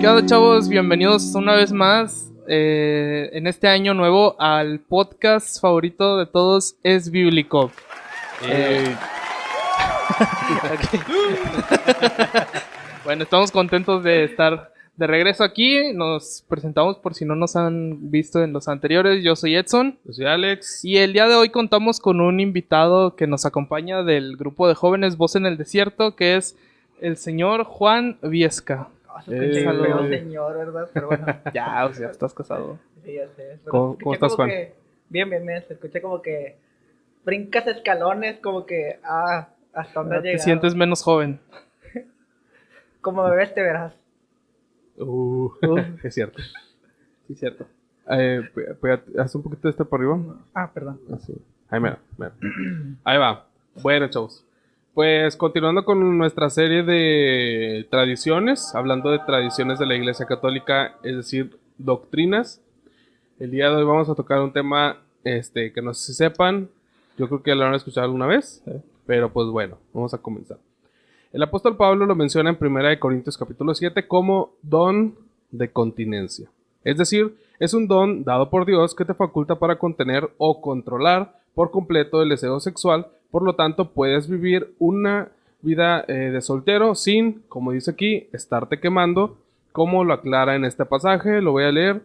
¿Qué onda, chavos? Bienvenidos una vez más en este año nuevo al podcast favorito de todos, Es Bíblico. Bueno, estamos contentos de estar de regreso aquí. Nos presentamos por si no nos han visto en los anteriores. Yo soy Edson. Yo soy Alex. Y el día de hoy contamos con un invitado que nos acompaña del grupo de jóvenes Voz en el Desierto, que es el señor Juan Viesca. Feo señor, ¿verdad? Pero bueno. Ya, o sea, estás casado. Sí, ya sé. ¿Cómo estás, Juan? Bien, se escuché como que brincas escalones, como que, hasta dónde has Te llegado. sientes menos joven. Como me ves, te verás. Es cierto. Sí, cierto. Haz un poquito de esto por arriba. Perdón. Así. Ahí mira. Ahí va. Bueno, chavos. Pues continuando con nuestra serie de tradiciones, hablando de tradiciones de la Iglesia Católica, es decir, doctrinas. El día de hoy vamos a tocar un tema que no sé si sepan, yo creo que lo han escuchado alguna vez, pero pues bueno, vamos a comenzar. El apóstol Pablo lo menciona en 1 Corintios capítulo 7 como don de continencia. Es decir, es un don dado por Dios que te faculta para contener o controlar por completo el deseo sexual. Por lo tanto, puedes vivir una vida de soltero sin, como dice aquí, estarte quemando, como lo aclara en este pasaje. Lo voy a leer.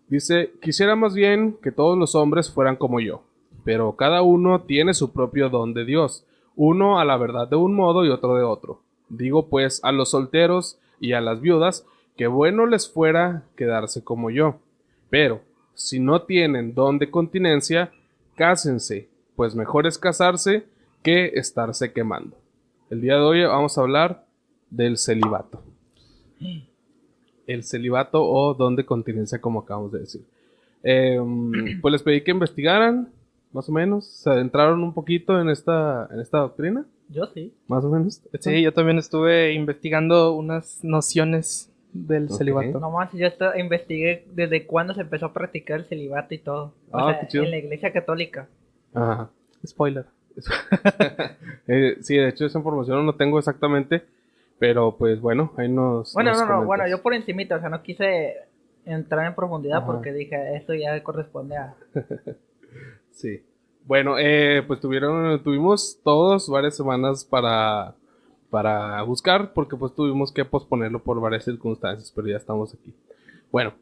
Dice, quisiera más bien que todos los hombres fueran como yo, pero cada uno tiene su propio don de Dios, uno a la verdad de un modo y otro de otro. Digo pues a los solteros y a las viudas, que bueno les fuera quedarse como yo. Pero, si no tienen don de continencia, cásense, pues mejor es casarse que estarse quemando. El día de hoy vamos a hablar del celibato. El celibato o don de continencia, como acabamos de decir. Pues les pedí que investigaran, más o menos, se adentraron un poquito en esta doctrina. Yo sí. Más o menos. Sí, yo también estuve investigando unas nociones del celibato. No más, yo investigué desde cuándo se empezó a practicar el celibato y todo. Qué chido. En la Iglesia Católica. Ajá. Spoiler. Sí, de hecho esa información no tengo exactamente, pero pues bueno, ahí nos Bueno, yo por encimita, o sea, no quise entrar en profundidad. Ajá. Porque dije, esto ya corresponde a... Sí. Bueno, pues tuvimos todos varias semanas para buscar, porque pues tuvimos que posponerlo por varias circunstancias, pero ya estamos aquí. Bueno,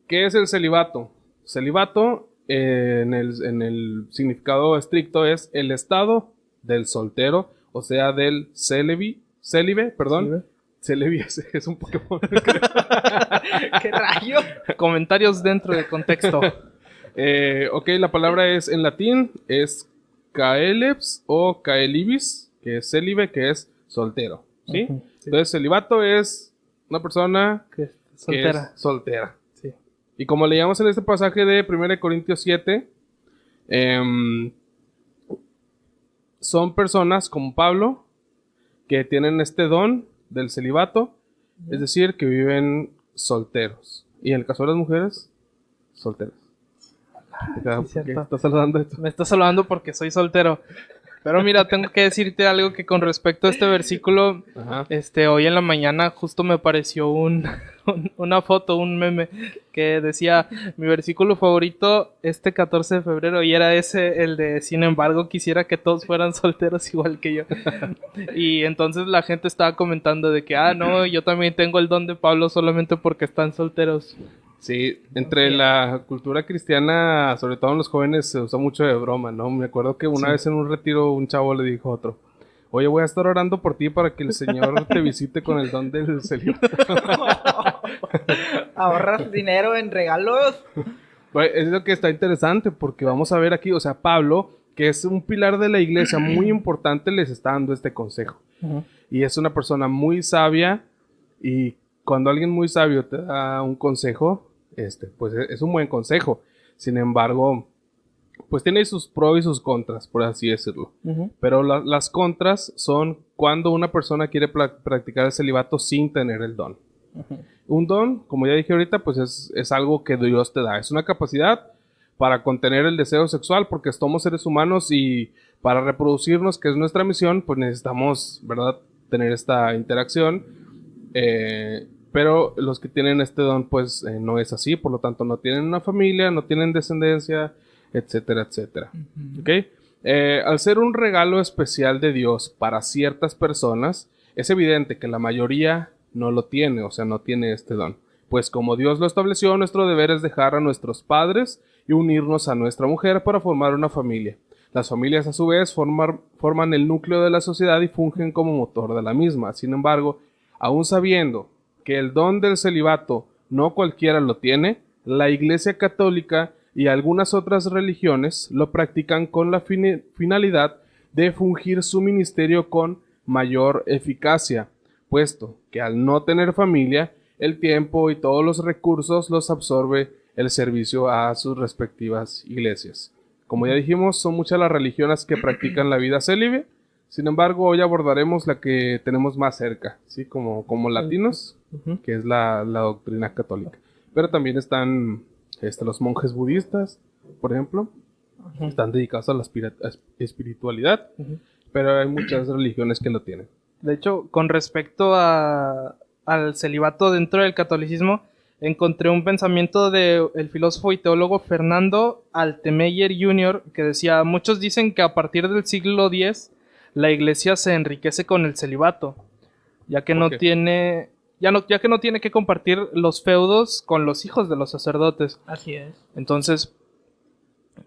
¿qué es el celibato? Celibato, en el significado estricto, es el estado del soltero, o sea, del célibe, perdón. Célibe es un Pokémon. ¿Qué rayo? Comentarios dentro de contexto. Ok, la palabra es en latín, es caelebs o caelibis, que es célibe, que es soltero, ¿sí? Ujú, sí. Entonces, celibato es una persona Que es que soltera. es soltera. Sí. Y como leíamos en este pasaje de 1 Corintios 7, son personas como Pablo que tienen este don del celibato, es decir, que viven solteros. Y en el caso de las mujeres, solteras. ¿Por qué cierto. estás saludando esto? Me estás saludando porque soy soltero. Pero mira, tengo que decirte algo que con respecto a este versículo, Ajá. hoy en la mañana justo me apareció una foto, un meme que decía mi versículo favorito este 14 de febrero y era ese, el de sin embargo quisiera que todos fueran solteros igual que yo. Y entonces la gente estaba comentando de que, no, yo también tengo el don de Pablo solamente porque están solteros. Sí, entre la cultura cristiana, sobre todo en los jóvenes, se usa mucho de broma, ¿no? Me acuerdo que una vez en un retiro un chavo le dijo a otro, oye, voy a estar orando por ti para que el Señor te visite con el don del celibato. ¿Ahorras dinero en regalos? Pues, es lo que está interesante, porque vamos a ver aquí, o sea, Pablo, que es un pilar de la iglesia muy importante, les está dando este consejo. Uh-huh. Y es una persona muy sabia, y cuando alguien muy sabio te da un consejo, pues es un buen consejo. Sin embargo, pues tiene sus pros y sus contras, por así decirlo. Uh-huh. Pero las contras son cuando una persona quiere practicar el celibato sin tener el don. Uh-huh. Un don, como ya dije ahorita, pues es algo que Dios te da. Es una capacidad para contener el deseo sexual, porque somos seres humanos y para reproducirnos, que es nuestra misión, pues necesitamos, ¿verdad?, tener esta interacción. Pero los que tienen este don, pues no es así, por lo tanto no tienen una familia, no tienen descendencia, etcétera, etcétera. ¿Ok? Al ser un regalo especial de Dios para ciertas personas, es evidente que la mayoría no lo tiene, o sea, no tiene este don. Pues como Dios lo estableció, nuestro deber es dejar a nuestros padres y unirnos a nuestra mujer para formar una familia. Las familias a su vez forman el núcleo de la sociedad y fungen como motor de la misma. Sin embargo, aún sabiendo que el don del celibato no cualquiera lo tiene, la Iglesia Católica y algunas otras religiones lo practican con la finalidad de fungir su ministerio con mayor eficacia, puesto que al no tener familia, el tiempo y todos los recursos los absorbe el servicio a sus respectivas iglesias. Como ya dijimos, son muchas las religiones que practican la vida célibe. Sin embargo, hoy abordaremos la que tenemos más cerca, ¿sí? Como latinos, que es la doctrina católica. Pero también están los monjes budistas, por ejemplo, están dedicados a la espiritualidad, pero hay muchas religiones que lo tienen. De hecho, con respecto al celibato dentro del catolicismo, encontré un pensamiento del filósofo y teólogo Fernando Altemeyer Jr. que decía: muchos dicen que a partir del siglo X la iglesia se enriquece con el celibato, ya que no tiene que compartir los feudos con los hijos de los sacerdotes. Así es. Entonces,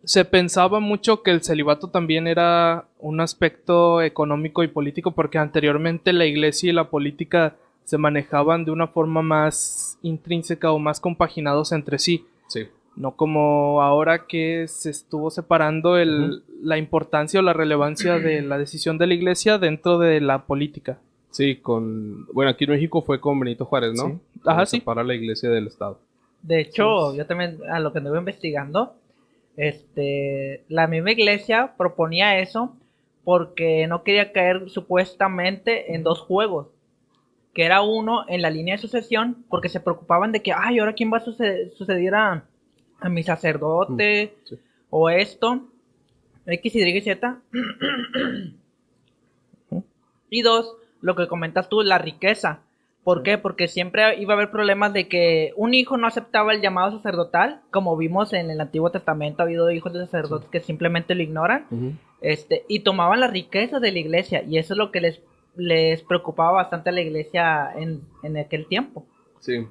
se pensaba mucho que el celibato también era un aspecto económico y político, porque anteriormente la iglesia y la política se manejaban de una forma más intrínseca o más compaginados entre sí. Sí. No como ahora que se estuvo separando la importancia o la relevancia de la decisión de la iglesia dentro de la política. Sí, bueno, aquí en México fue con Benito Juárez, ¿no? Sí. Ajá, sí. Para la iglesia del Estado. De hecho, yo también, a lo que anduve investigando, la misma iglesia proponía eso porque no quería caer supuestamente en dos juegos, que era uno en la línea de sucesión, porque se preocupaban de que, ay, ahora quién va a suceder a mi sacerdote, Sí. o esto, X, Y, Z. Y dos, lo que comentas tú, la riqueza. ¿Por qué? Porque siempre iba a haber problemas de que un hijo no aceptaba el llamado sacerdotal, como vimos en el Antiguo Testamento. Ha habido hijos de sacerdotes que simplemente lo ignoran, y tomaban las riquezas de la iglesia, y eso es lo que les preocupaba bastante a la iglesia en aquel tiempo. Sí.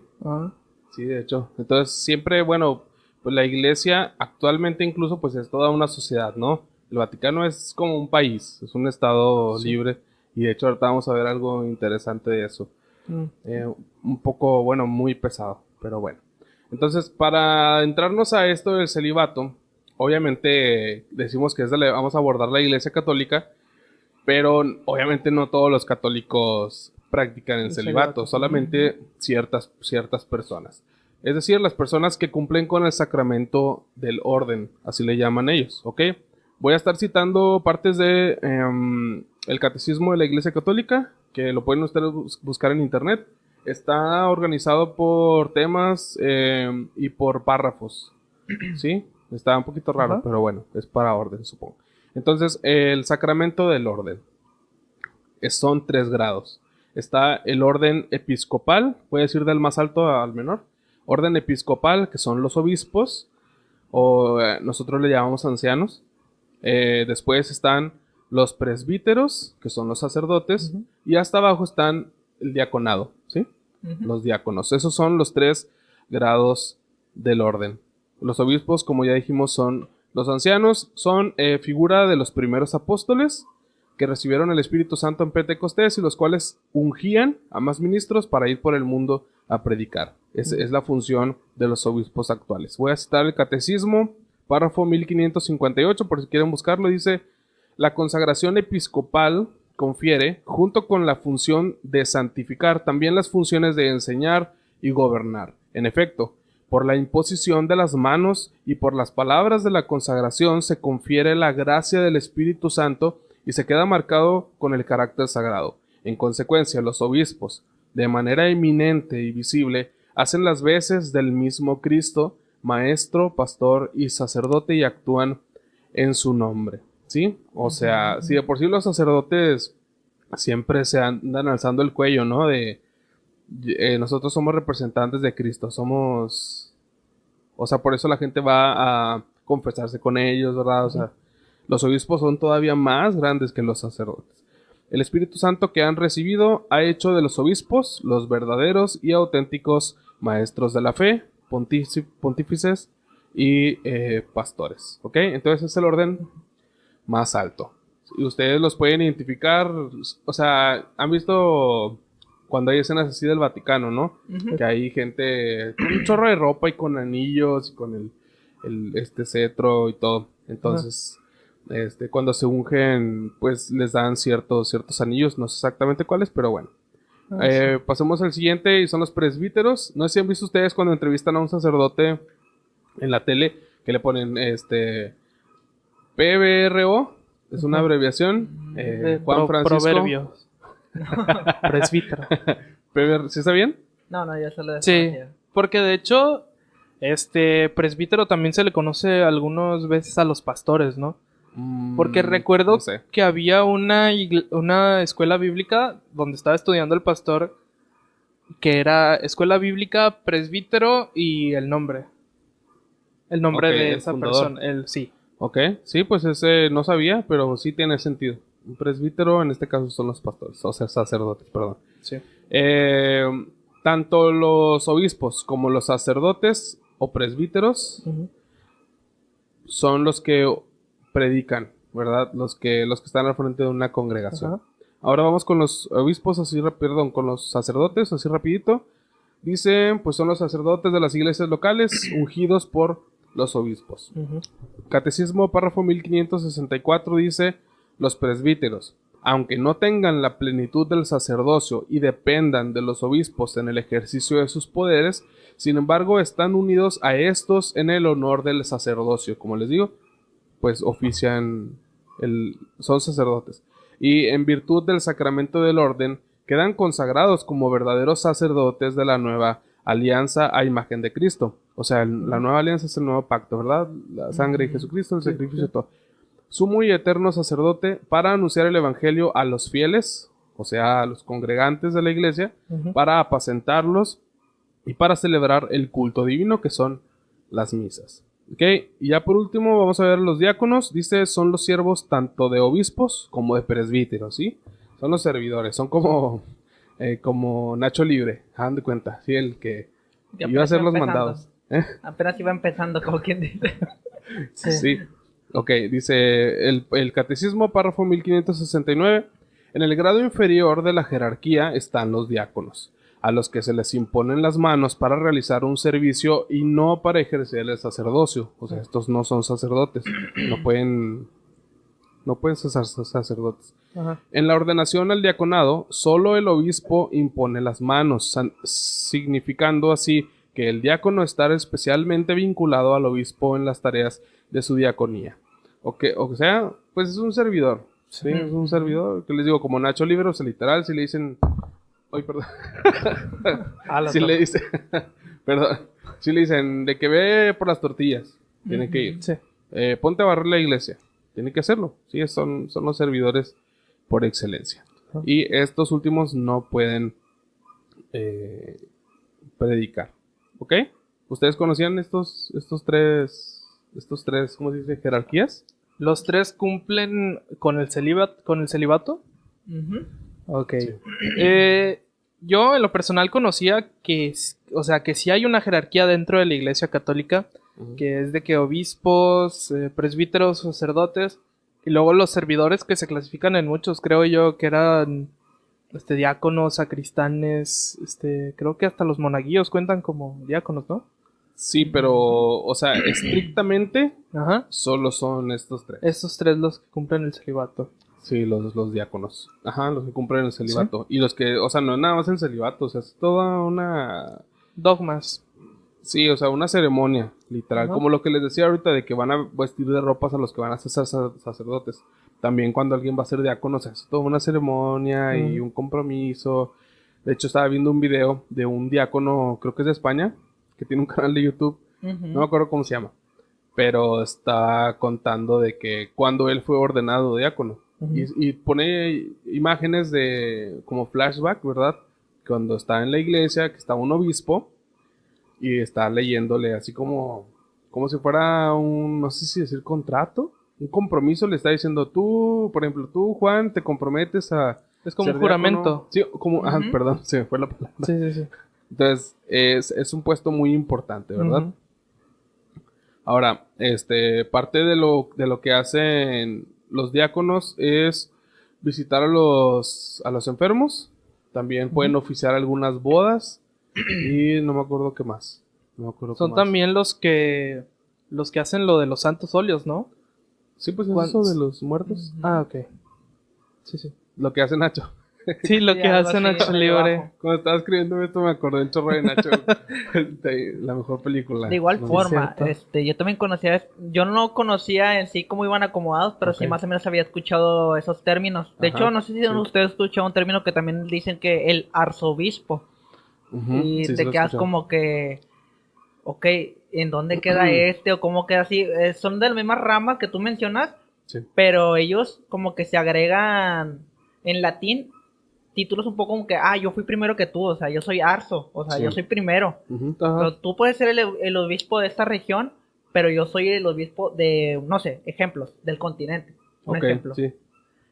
Sí, de hecho. Entonces, siempre, bueno, pues la iglesia actualmente incluso pues es toda una sociedad, ¿no? El Vaticano es como un país, es un estado libre, y de hecho ahorita vamos a ver algo interesante de eso. Un poco, bueno, muy pesado, pero bueno. Entonces, para entrarnos a esto del celibato, obviamente decimos que vamos a abordar la iglesia católica, pero obviamente no todos los católicos practican el celibato, solamente ciertas personas. Es decir, las personas que cumplen con el sacramento del orden, así le llaman ellos, ¿ok? Voy a estar citando partes de el Catecismo de la Iglesia Católica, que lo pueden ustedes buscar en internet. Está organizado por temas y por párrafos, ¿sí? Está un poquito raro, pero bueno, es para orden, supongo. Entonces, el sacramento del orden son 3 grados. Está el orden episcopal, voy a decir del más alto al menor. Orden episcopal, que son los obispos, o nosotros le llamamos ancianos. Después están los presbíteros, que son los sacerdotes, y hasta abajo están el diaconado, ¿sí? Los diáconos. Esos son los 3 grados del orden. Los obispos, como ya dijimos, son los ancianos, son figura de los primeros apóstoles que recibieron el Espíritu Santo en Pentecostés y los cuales ungían a más ministros para ir por el mundo a predicar. Es la función de los obispos actuales. Voy a citar el Catecismo, párrafo 1558, por si quieren buscarlo. Dice: la consagración episcopal confiere, junto con la función de santificar, también las funciones de enseñar y gobernar. En efecto, por la imposición de las manos y por las palabras de la consagración se confiere la gracia del Espíritu Santo y se queda marcado con el carácter sagrado. En consecuencia, los obispos, de manera eminente y visible, hacen las veces del mismo Cristo, maestro, pastor y sacerdote, y actúan en su nombre, ¿sí? O sea, si de por sí los sacerdotes siempre se andan alzando el cuello, ¿no? De nosotros somos representantes de Cristo, somos, o sea, por eso la gente va a confesarse con ellos, ¿verdad? O sea, los obispos son todavía más grandes que los sacerdotes. El Espíritu Santo que han recibido ha hecho de los obispos los verdaderos y auténticos maestros de la fe, pontífices y pastores. ¿Ok? Entonces es el orden más alto. Y ustedes los pueden identificar, o sea, han visto cuando hay escenas así del Vaticano, ¿no? Ujú. Que hay gente con un chorro de ropa y con anillos y con este cetro y todo. Entonces, cuando se ungen, pues les dan ciertos anillos, no sé exactamente cuáles, pero bueno. Pasemos al siguiente y son los presbíteros. No sé si han visto ustedes cuando entrevistan a un sacerdote en la tele que le ponen PBRO, es una abreviación. Juan Francisco. Proverbios. Presbítero. ¿Sí está bien? No, ya se lo Sí, desconocía. porque de hecho, presbítero también se le conoce algunas veces a los pastores, ¿no? Porque recuerdo No sé. que había una escuela bíblica donde estaba estudiando el pastor, que era escuela bíblica, presbítero y el nombre. El nombre Ok, de el esa fundador. persona, sí. Ok, sí, pues ese no sabía, pero sí tiene sentido. Un presbítero, en este caso, son los pastores, o sea, sacerdotes, perdón. Sí. Eh, Tanto los obispos como los sacerdotes o presbíteros Ujú. son los que predican, ¿verdad? Los que están al frente de una congregación. Ajá. Ahora vamos con los obispos, perdón, con los sacerdotes, así rapidito. Dice, pues son los sacerdotes de las iglesias locales ungidos por los obispos. Ujú. Catecismo, párrafo 1564 dice, los presbíteros, aunque no tengan la plenitud del sacerdocio y dependan de los obispos en el ejercicio de sus poderes, sin embargo están unidos a estos en el honor del sacerdocio. Como les digo, pues son sacerdotes. Y en virtud del sacramento del orden, quedan consagrados como verdaderos sacerdotes de la nueva alianza a imagen de Cristo. O sea, la nueva alianza es el nuevo pacto, ¿verdad? La sangre de Jesucristo, el sacrificio y todo. Sumo y eterno sacerdote para anunciar el evangelio a los fieles, o sea, a los congregantes de la iglesia, Ujú. para apacentarlos y para celebrar el culto divino que son las misas. Ok, y ya por último vamos a ver los diáconos. Dice, son los siervos tanto de obispos como de presbíteros, ¿sí? Son los servidores, son como Nacho Libre, hagan de cuenta, ¿sí? El que Que iba a apenas hacer iba los empezando. mandados. ¿Eh? Apenas iba empezando, como quien dice. Sí. Ok, dice el Catecismo, párrafo 1569. En el grado inferior de la jerarquía están los diáconos, a los que se les imponen las manos para realizar un servicio y no para ejercer el sacerdocio. O sea, estos no son sacerdotes, no pueden ser sacerdotes. Ajá. En la ordenación al diaconado, solo el obispo impone las manos, significando así que el diácono está especialmente vinculado al obispo en las tareas de su diaconía. O sea, pues es un servidor. ¿Sí? Es un servidor, que les digo, como Nacho Libre, o sea, literal, si le dicen... Ay, perdón. Si le dicen... Perdón. Si le dicen, de que ve por las tortillas, tiene que ir. Sí. Ponte a barrer la iglesia. Tiene que hacerlo. Sí, son los servidores por excelencia. Y estos últimos no pueden predicar. ¿Ok? ¿Ustedes conocían estos tres, ¿cómo se dice? Jerarquías. ¿Los tres cumplen con el celibato? Ujú. Ok. Sí. Yo en lo personal conocía o sea, que sí hay una jerarquía dentro de la Iglesia Católica, que es de que obispos, presbíteros, sacerdotes, y luego los servidores que se clasifican en muchos, creo yo, que eran diáconos, sacristanes, creo que hasta los monaguillos cuentan como diáconos, ¿no? Sí, pero, o sea, estrictamente Ajá. solo son estos tres. Estos tres los que cumplen el celibato. Sí, los diáconos. Ajá, los que cumplen el celibato. ¿Sí? Y los que, o sea, no es nada más el celibato, o sea, es toda una... Dogmas. Sí, o sea, una ceremonia, literal. Ajá. Como lo que les decía ahorita de que van a vestir de ropas a los que van a ser sacerdotes. También cuando alguien va a ser diácono, o sea, es toda una ceremonia y un compromiso. De hecho, estaba viendo un video de un diácono, creo que es de España, que tiene un canal de YouTube. No me acuerdo cómo se llama. Pero está contando de que cuando él fue ordenado diácono. Y pone imágenes de como flashback, ¿verdad? cuando está en la iglesia, que está un obispo y está leyéndole así como si fuera un, no sé si decir contrato, un compromiso, le está diciendo tú, por ejemplo, tú, Juan, te comprometes a Es como ser un juramento. diácono. Sí, como, perdón, se me fue la palabra. Sí. Entonces, es un puesto muy importante, ¿verdad? Ujú. Ahora, parte de lo que hacen los diáconos es visitar a los enfermos. También pueden oficiar algunas bodas. Y no me acuerdo qué más. No me acuerdo qué Son más. también los que hacen lo de los santos óleos, ¿no? Sí, pues es Cuan- eso de los muertos. Ah, ok. Sí. Lo que hace Nacho. Sí, lo Sí, que algo hace así, Nacho medio Libre. bajo. Cuando estaba escribiendo esto me acordé del chorro de Nacho. La mejor película. De igual No, forma, cierto. yo también conocía, yo no conocía en sí cómo iban acomodados, pero sí Ok. más o menos había escuchado esos términos. De Ajá, hecho, no sé si sí. ustedes escuchado un término que también dicen que el arzobispo. Ujú, Y sí, te lo he quedas escuchado. como que, ok, ¿en dónde queda o cómo queda así? Son de las mismas ramas que tú mencionas, Sí. pero ellos como que se agregan en latín títulos un poco como que, yo fui primero que tú, o sea, yo soy arzo, o sea, Sí. yo soy primero. Ujú. Ajá. Pero tú puedes ser el obispo de esta región, pero yo soy el obispo de, no sé, ejemplos, del continente. Un Ok, ejemplo. sí.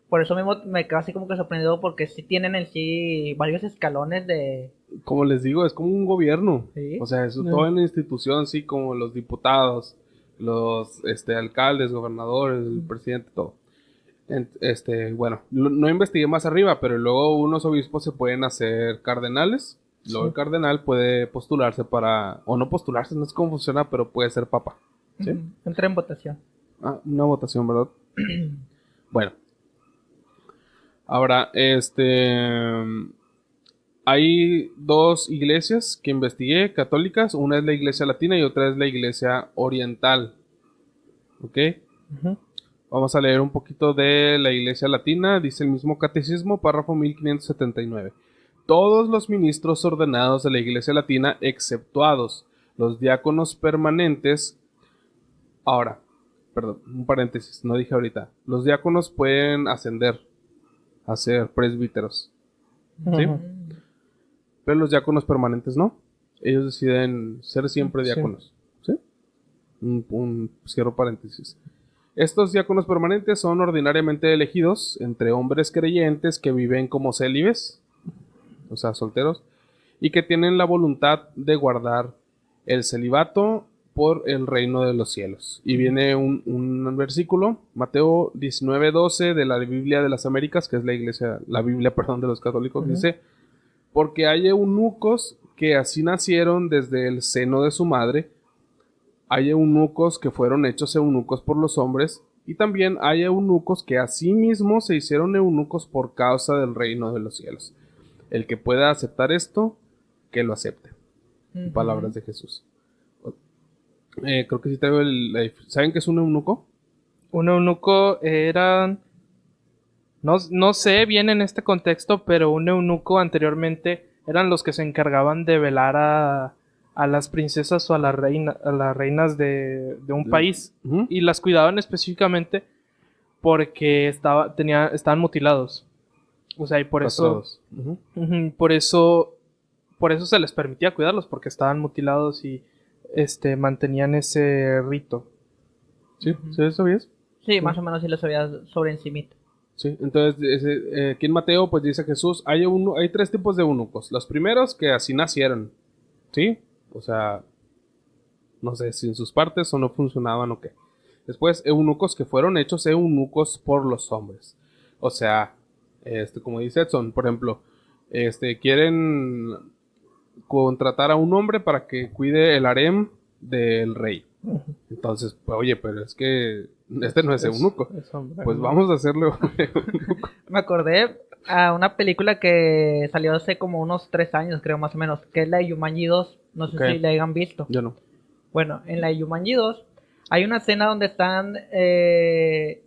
Por eso mismo me quedo así como que sorprendido porque sí tienen en sí varios escalones de... Como les digo, es como un gobierno. Sí. O sea, es toda una institución, sí, como los diputados, los alcaldes, gobernadores, el presidente, todo. Bueno, no investigué más arriba, pero luego unos obispos se pueden hacer cardenales. Luego el cardenal puede postularse o no postularse, no sé cómo funciona, pero puede ser papa. ¿Sí? Entra en votación. Una votación, ¿verdad? Bueno, ahora, hay dos iglesias que investigué, católicas. Una es la iglesia latina y otra es la iglesia oriental. ¿Ok? Ujú. Vamos a leer un poquito de la iglesia latina. Dice el mismo catecismo, párrafo 1579. Todos los ministros ordenados de la iglesia latina, exceptuados los diáconos permanentes. Ahora, perdón, un paréntesis, no dije ahorita. Los diáconos pueden ascender a ser presbíteros. ¿Sí? Ujú. Pero los diáconos permanentes no. Ellos deciden ser siempre Sí. diáconos. ¿Sí? Cierro paréntesis. Estos diáconos permanentes son ordinariamente elegidos entre hombres creyentes que viven como célibes, o sea, solteros, y que tienen la voluntad de guardar el celibato por el reino de los cielos. Y viene un versículo, Mateo 19:12 de la Biblia de las Américas, que es la Biblia, perdón, de los católicos, dice: porque hay eunucos que así nacieron desde el seno de su madre, hay eunucos que fueron hechos eunucos por los hombres, y también hay eunucos que asimismo se hicieron eunucos por causa del reino de los cielos. El que pueda aceptar esto, que lo acepte. Palabras de Jesús. Creo que sí traigo ¿Saben qué es un eunuco? Un eunuco eran. No sé bien en este contexto, pero un eunuco anteriormente eran los que se encargaban de velar a las princesas o a las reinas de un país. Ujú. Y las cuidaban específicamente porque estaban mutilados. O sea, y por eso, Castrados. Ujú. ujú, por eso se les permitía cuidarlos, porque estaban mutilados y mantenían ese rito. ¿Sí? ¿Sí eso sabías? Sí, más o menos sí lo sabía sobre encimita. Sí, entonces aquí en Mateo pues dice Jesús, hay tres tipos de eunucos. Los primeros que así nacieron, ¿sí? O sea, no sé si en sus partes o no funcionaban o qué. Después, eunucos que fueron hechos eunucos por los hombres. O sea, como dice Edson, por ejemplo, quieren contratar a un hombre para que cuide el harem del rey. Entonces, pues, oye, pero es que este no es eunuco. Es hombre, Pues ¿no? vamos a hacerlo eunuco. Me acordé a una película que salió hace como unos 3 años, creo más o menos, que es la de Jumanji 2. No sé Ok. si la hayan visto. Yo no. Bueno, en la de Jumanji 2 hay una escena donde están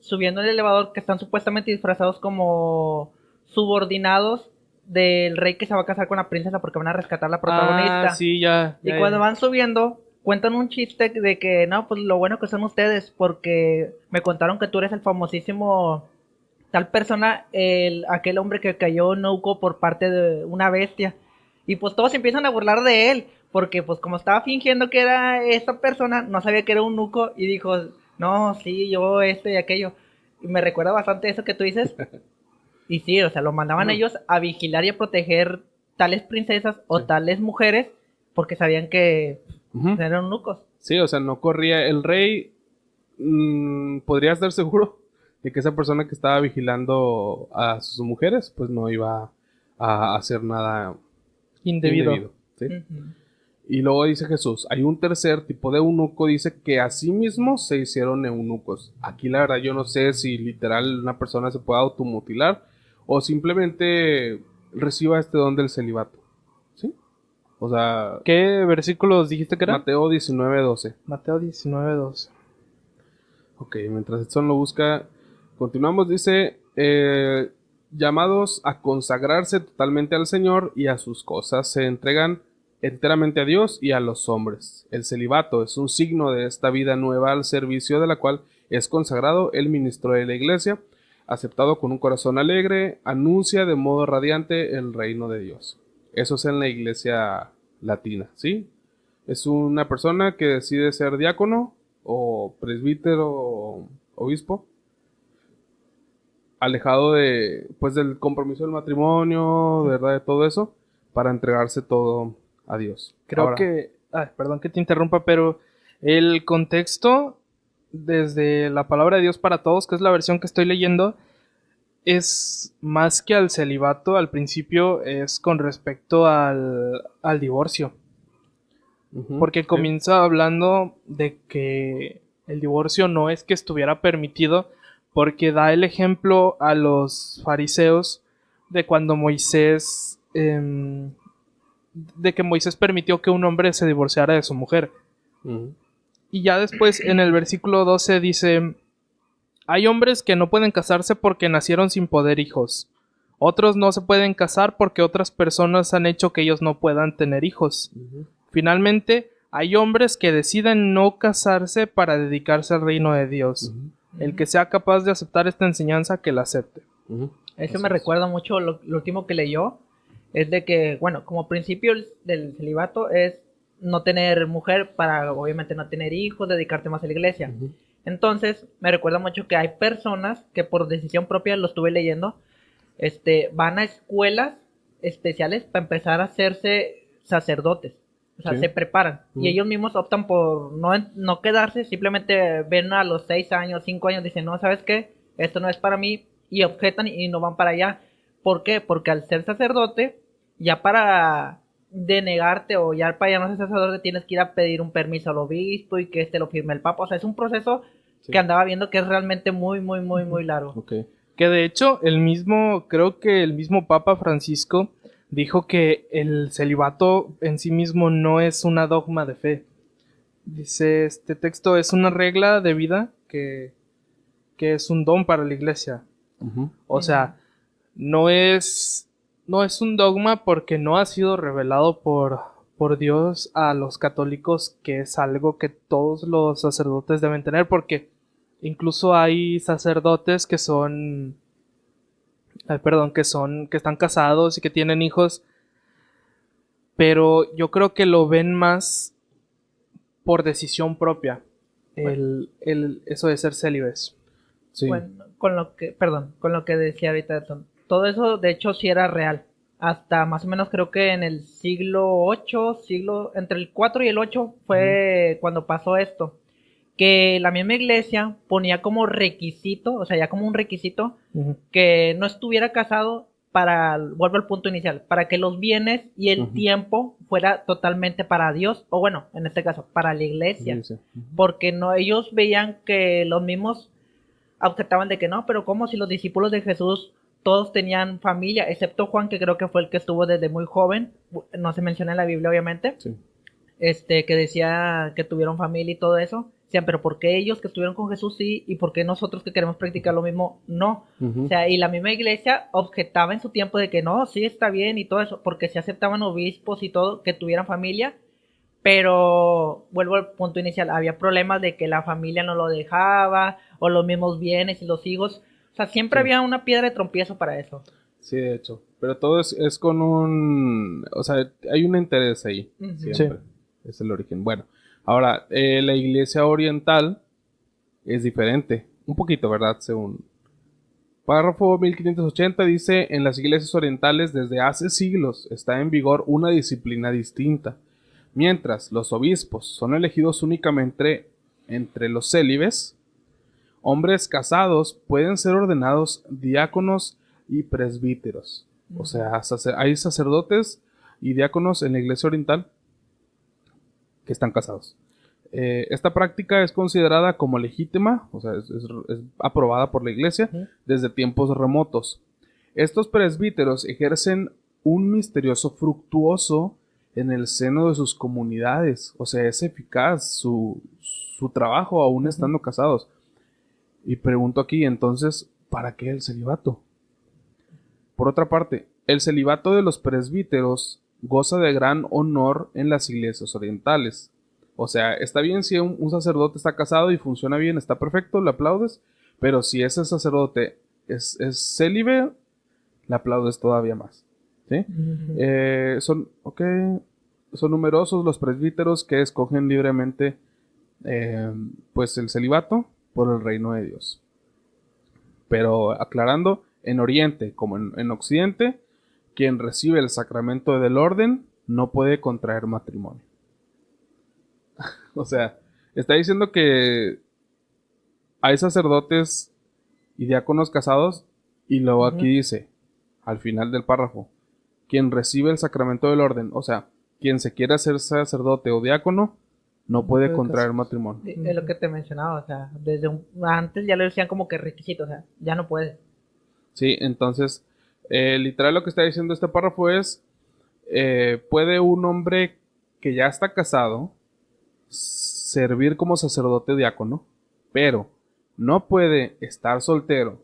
subiendo el elevador que están supuestamente disfrazados como subordinados del rey que se va a casar con la princesa porque van a rescatar a la protagonista. Sí, ya. Y cuando van subiendo, cuentan un chiste de que, no, pues lo bueno que son ustedes, porque me contaron que tú eres el famosísimo tal persona, aquel hombre que cayó Nouko por parte de una bestia. Y pues todos se empiezan a burlar de él, porque pues como estaba fingiendo que era esta persona, no sabía que era un eunuco y dijo, no, sí, yo esto y aquello. Y me recuerda bastante eso que tú dices. Y sí, o sea, lo mandaban ellos a vigilar y a proteger tales princesas o tales mujeres porque sabían que Ujú. eran eunucos. Sí, o sea, no corría. El rey podría estar seguro de que esa persona que estaba vigilando a sus mujeres, pues no iba a hacer nada Indebido. indebido. ¿Sí? Ujú. Y luego dice Jesús, hay un tercer tipo de eunuco, dice que asimismo se hicieron eunucos. Aquí la verdad yo no sé si literal una persona se puede automutilar o simplemente reciba este don del celibato. ¿Sí? O sea, ¿Qué versículos dijiste que era? Mateo 19:12. Mateo 19:12. Ok, mientras Edson lo busca, continuamos, dice, llamados a consagrarse totalmente al Señor y a sus cosas, se entregan enteramente a Dios y a los hombres. El celibato es un signo de esta vida nueva al servicio de la cual es consagrado el ministro de la iglesia, aceptado con un corazón alegre, anuncia de modo radiante el reino de Dios. Eso es en la iglesia latina, ¿sí? Es una persona que decide ser diácono o presbítero o obispo, alejado de, pues, del compromiso del matrimonio, de verdad, de todo eso, para entregarse todo a Dios. Creo Ahora, que, perdón que te interrumpa, pero el contexto desde la palabra de Dios para todos, que es la versión que estoy leyendo, es más que al celibato, al principio es con respecto al divorcio, porque sí, comienza hablando de que el divorcio no es que estuviera permitido, porque da el ejemplo a los fariseos de cuando Moisés, de que Moisés permitió que un hombre se divorciara de su mujer. ujú, Y ya después en el versículo 12 dice, hay hombres que no pueden casarse porque nacieron sin poder hijos. Otros no se pueden casar porque otras personas han hecho que ellos no puedan tener hijos. ujú, Finalmente, hay hombres que deciden no casarse para dedicarse al reino de Dios. ujú, El que sea capaz de aceptar esta enseñanza, que la acepte. ujú. Eso Así me es. recuerda mucho lo último que leyó, es de que, bueno, como principio del celibato es no tener mujer para obviamente no tener hijos, dedicarte más a la iglesia. Ujú, Entonces, me recuerda mucho que hay personas que por decisión propia, lo estuve leyendo, van a escuelas especiales para empezar a hacerse sacerdotes. O sea, sí, se preparan. Y ujú, ellos mismos optan por no quedarse, simplemente ven a los 6 años, 5 años, dicen, no, ¿sabes qué? Esto no es para mí, y objetan y no van para allá. ¿Por qué? Porque al ser sacerdote, ya para denegarte o ya para ya no ser sacerdote tienes que ir a pedir un permiso al obispo y que lo firme el papa. O sea, es un proceso sí. que andaba viendo que es realmente muy, muy, muy, muy largo. Ok. Que de hecho, creo que el mismo Papa Francisco dijo que el celibato en sí mismo no es una dogma de fe. Dice, este texto es una regla de vida que es un don para la iglesia. Ujú, O sea, no es, no es un dogma porque no ha sido revelado por Dios a los católicos, que es algo que todos los sacerdotes deben tener, porque incluso hay sacerdotes que son, que están casados y que tienen hijos, pero yo creo que lo ven más por decisión propia, Bueno, eso de ser célibes. sí. Bueno, con lo que decía ahorita Edson, todo eso de hecho sí era real. Hasta más o menos creo que en el siglo 8 entre el 4 y el 8 fue cuando pasó esto. Que la misma iglesia ponía como requisito, o sea, ya como un requisito, Ujú. que no estuviera casado vuelvo al punto inicial, para que los bienes y el tiempo fuera totalmente para Dios, o bueno, en este caso, para la iglesia. Sí, sí. Porque no, ellos veían que los mismos objetaban de que no, pero como si los discípulos de Jesús todos tenían familia, excepto Juan, que creo que fue el que estuvo desde muy joven, no se menciona en la Biblia obviamente, Sí. que decía que tuvieron familia y todo eso, decían, pero ¿por qué ellos que estuvieron con Jesús sí y por qué nosotros que queremos practicar lo mismo no? Ujú, O sea, y la misma iglesia objetaba en su tiempo de que no, sí está bien y todo eso, porque se aceptaban obispos y todo que tuvieran familia, pero vuelvo al punto inicial, había problemas de que la familia no lo dejaba, o los mismos bienes y los hijos. O sea, siempre sí. había una piedra de trompiezo para eso. Sí, de hecho. Pero todo es con un... O sea, hay un interés ahí. Ujú. Siempre. Es el origen. Bueno, ahora, la iglesia oriental es diferente. Un poquito, ¿verdad? Según... Párrafo 1580 dice, en las iglesias orientales desde hace siglos está en vigor una disciplina distinta. Mientras los obispos son elegidos únicamente entre los célibes, hombres casados pueden ser ordenados diáconos y presbíteros. O sea, hay sacerdotes y diáconos en la iglesia oriental que están casados. Esta práctica es considerada como legítima, o sea, es aprobada por la iglesia desde tiempos remotos. Estos presbíteros ejercen un misterioso fructuoso en el seno de sus comunidades, o sea, es eficaz su trabajo aún estando casados. Y pregunto aquí, entonces, ¿para qué el celibato? Por otra parte, el celibato de los presbíteros goza de gran honor en las iglesias orientales. O sea, está bien si un sacerdote está casado y funciona bien, está perfecto, le aplaudes, pero si ese sacerdote es célibe, le aplaudes todavía más. ¿Sí? Son numerosos los presbíteros que escogen libremente pues el celibato por el reino de Dios. Pero aclarando, en Oriente como en Occidente, quien recibe el sacramento del orden no puede contraer matrimonio. O sea, está diciendo que hay sacerdotes y diáconos casados y luego aquí dice, al final del párrafo, quien recibe el sacramento del orden, o sea, quien se quiera hacer sacerdote o diácono, no puede contraer matrimonio. Es lo que te mencionaba, o sea, antes ya le decían como que requisito, o sea, ya no puede. Sí, entonces, literal lo que está diciendo este párrafo es, puede un hombre que ya está casado servir como sacerdote o diácono, pero no puede estar soltero,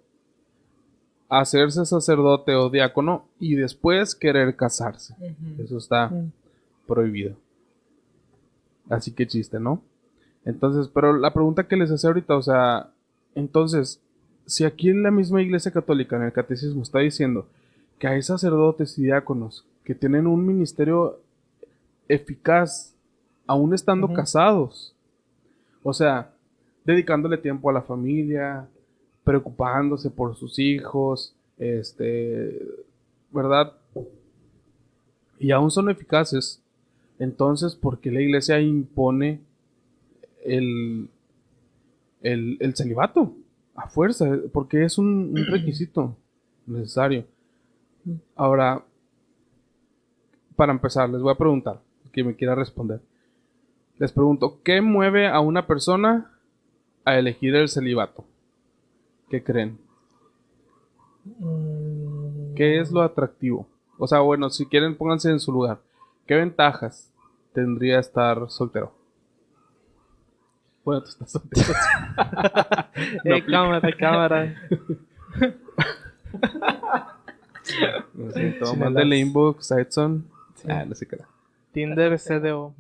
hacerse sacerdote o diácono y después querer casarse. Eso está prohibido. Así que chiste, ¿no? Entonces, pero la pregunta que les hacía ahorita, o sea, entonces, si aquí en la misma Iglesia Católica, en el Catecismo, está diciendo que hay sacerdotes y diáconos que tienen un ministerio eficaz aún estando casados, o sea, dedicándole tiempo a la familia, preocupándose por sus hijos, ¿verdad? Y aún son eficaces, entonces, ¿por qué la Iglesia impone el celibato a fuerza? Porque es un requisito necesario. Ahora, para empezar, les voy a preguntar, que me quiera responder. Les pregunto, ¿qué mueve a una persona a elegir el celibato? ¿Qué creen? ¿Qué es lo atractivo? O sea, bueno, si quieren, pónganse en su lugar. ¿Qué ventajas tendría estar soltero? Bueno, tú estás soltero. No aplica. cámara. Lo siento, Sí, mándale las- inbox a Edson. Sí. No sé qué era. Tinder CDO.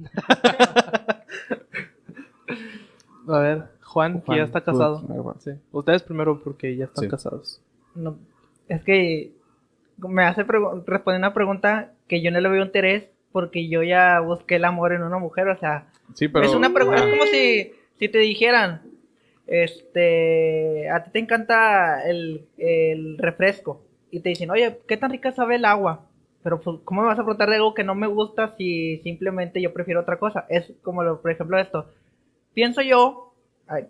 A ver, Juan, que ya está casado. Sí. Ustedes primero porque ya están Sí. casados. No, es que me hace responder una pregunta que yo no le veo interés porque yo ya busqué el amor en una mujer, o sea, Sí, pero... es una pregunta, es como si te dijeran, a ti te encanta el refresco y te dicen, oye, ¿qué tan rica sabe el agua? Pero pues, ¿cómo me vas a preguntar de algo que no me gusta si simplemente yo prefiero otra cosa? Es como, por ejemplo, esto. Pienso yo,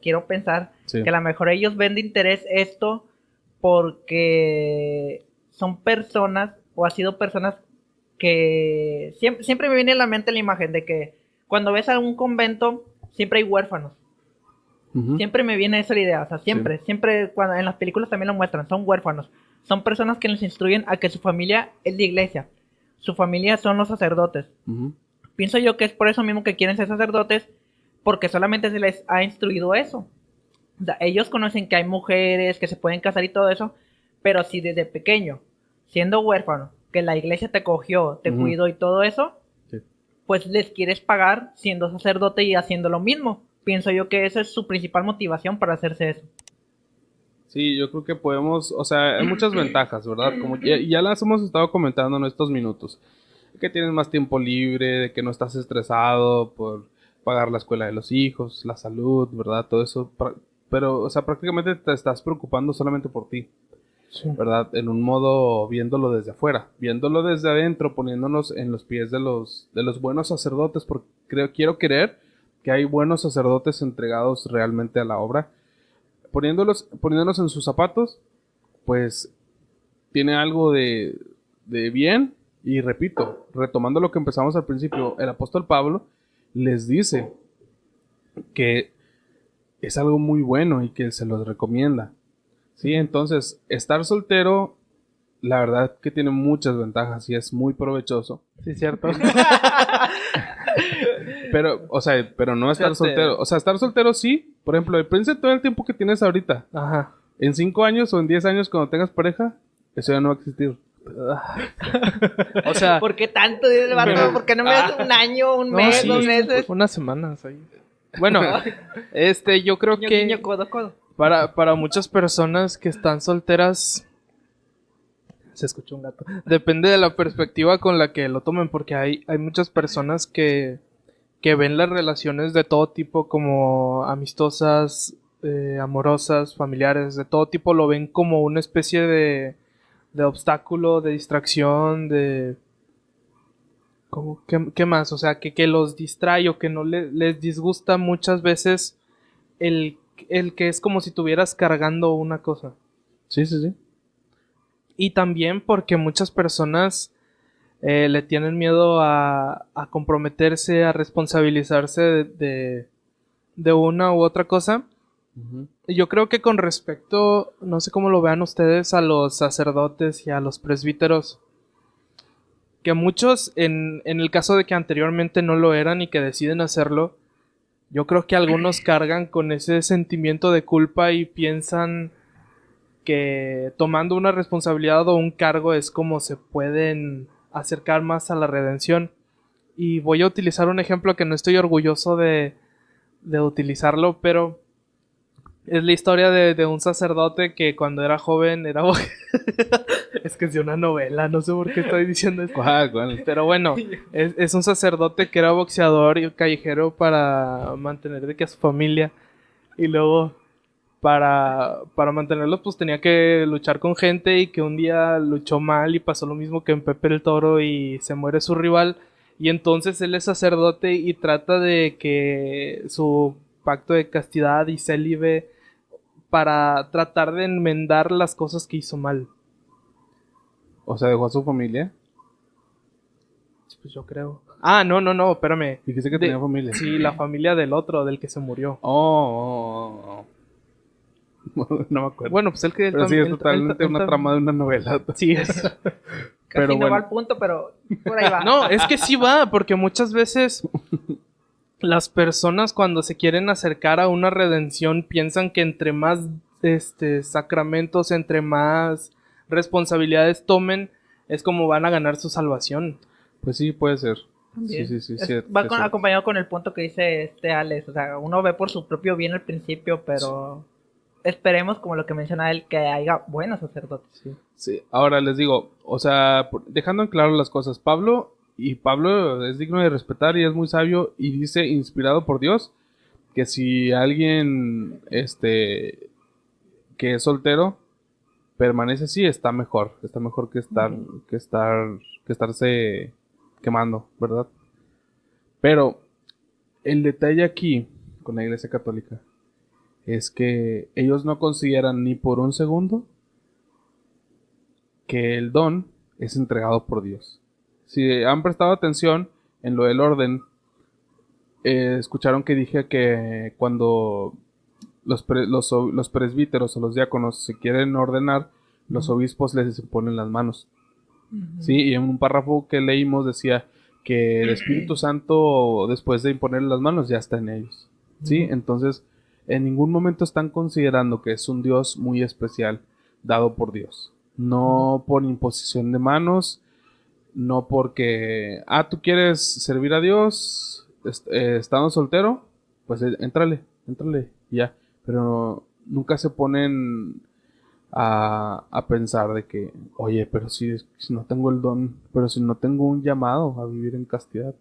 quiero pensar, Sí. que a lo mejor ellos ven de interés esto porque son personas, o ha sido personas que siempre me viene a la mente la imagen de que cuando ves a un convento, siempre hay huérfanos. Ujú. Siempre me viene esa idea, o sea, siempre, Sí. siempre, cuando en las películas también lo muestran, son huérfanos. Son personas que les instruyen a que su familia es la iglesia. Su familia son los sacerdotes. Ujú. Pienso yo que es por eso mismo que quieren ser sacerdotes, porque solamente se les ha instruido eso. O sea, ellos conocen que hay mujeres que se pueden casar y todo eso, pero si desde pequeño, siendo huérfano, que la iglesia te cogió, te Ujú. cuidó y todo eso, Sí. pues les quieres pagar siendo sacerdote y haciendo lo mismo. Pienso yo que esa es su principal motivación para hacerse eso. Sí, yo creo que podemos, o sea, hay muchas ventajas, ¿verdad? Como ya las hemos estado comentando en estos minutos. Que tienes más tiempo libre, de que no estás estresado por pagar la escuela de los hijos, la salud, ¿verdad? Todo eso. Pero, o sea, prácticamente te estás preocupando solamente por ti, Sí. ¿verdad? En un modo viéndolo desde afuera, viéndolo desde adentro, poniéndonos en los pies de los buenos sacerdotes, porque quiero creer que hay buenos sacerdotes entregados realmente a la obra. Poniéndonos en sus zapatos, pues tiene algo de bien. Y repito, retomando lo que empezamos al principio, el apóstol Pablo les dice que es algo muy bueno y que se los recomienda. Sí, entonces, estar soltero, la verdad que tiene muchas ventajas y es muy provechoso. Sí, cierto. Pero, o sea, pero no estar Fíjate. soltero. O sea, estar soltero sí. Por ejemplo, piensa todo el tiempo que tienes ahorita. Ajá. En 5 años o en 10 años cuando tengas pareja, eso ya no va a existir. O sea, ¿Por qué tanto? Dice el vato? Pero- ¿Por qué no me das un año, un no, mes, sí, 2 meses? unas semanas ahí. Bueno, yo creo Guiño, que guiño, codo, codo. para muchas personas que están solteras, se escuchó un gato. Depende de la perspectiva con la que lo tomen, porque hay muchas personas que ven las relaciones de todo tipo como amistosas, amorosas, familiares, de todo tipo, lo ven como una especie de obstáculo, de distracción, de... ¿Qué más? O sea, que los distrae o que no les disgusta muchas veces el, el que es como si tuvieras cargando una cosa. Sí, sí, sí. Y también porque muchas personas le tienen miedo a comprometerse, a responsabilizarse de una u otra cosa. Ujú. Y yo creo que con respecto, no sé cómo lo vean ustedes, a los sacerdotes y a los presbíteros, que muchos, en el caso de que anteriormente no lo eran y que deciden hacerlo, yo creo que algunos cargan con ese sentimiento de culpa y piensan que tomando una responsabilidad o un cargo es como se pueden acercar más a la redención. Y voy a utilizar un ejemplo que no estoy orgulloso de utilizarlo, pero es la historia de un sacerdote que cuando era joven era... Es que es de una novela, no sé por qué estoy diciendo esto. ¿Cuál? Pero bueno, es un sacerdote que era boxeador y callejero para mantener de que a su familia. Y luego, para mantenerlos, pues tenía que luchar con gente y que un día luchó mal y pasó lo mismo que en Pepe el Toro y se muere su rival. Y entonces él es sacerdote y trata de que su pacto de castidad y célibe para tratar de enmendar las cosas que hizo mal. O sea, dejó a su familia. Pues yo creo. Ah, no, espérame. Dijiste que tenía familia. Sí, la familia del otro, del que se murió. No me acuerdo. Bueno, pues el que... Pero sí, es él- totalmente él- una trama de una novela. Sí, es. Casi Pero no bueno. va al punto, pero por ahí va. No, es que sí va, porque muchas veces las personas cuando se quieren acercar a una redención piensan que entre más sacramentos, entre más responsabilidades tomen, es como van a ganar su salvación. Pues sí, puede ser. También. Sí, Va acompañado con el punto que dice Alex. O sea, uno ve por su propio bien al principio, pero esperemos, como lo que menciona él, que haya buenos sacerdotes. Sí. Sí, ahora les digo, o sea, dejando en claro las cosas, Pablo es digno de respetar y es muy sabio y dice, inspirado por Dios, que si alguien, que es soltero, permanece así, está mejor que estarse quemando, ¿verdad? Pero el detalle aquí con la Iglesia Católica es que ellos no consideran ni por un segundo que el don es entregado por Dios. Si han prestado atención en lo del orden, escucharon que dije que cuando los presbíteros o los diáconos se quieren ordenar, los obispos les imponen las manos. Sí, y en un párrafo que leímos decía que el Espíritu Santo, después de imponerle las manos, ya está en ellos. Sí, entonces en ningún momento están considerando que es un Dios muy especial dado por Dios. No por imposición de manos, no porque, tú quieres servir a Dios estando soltero, pues éntrale, y ya. Pero nunca se ponen a pensar de que, oye, pero si no tengo el don, pero si no tengo un llamado a vivir en castidad,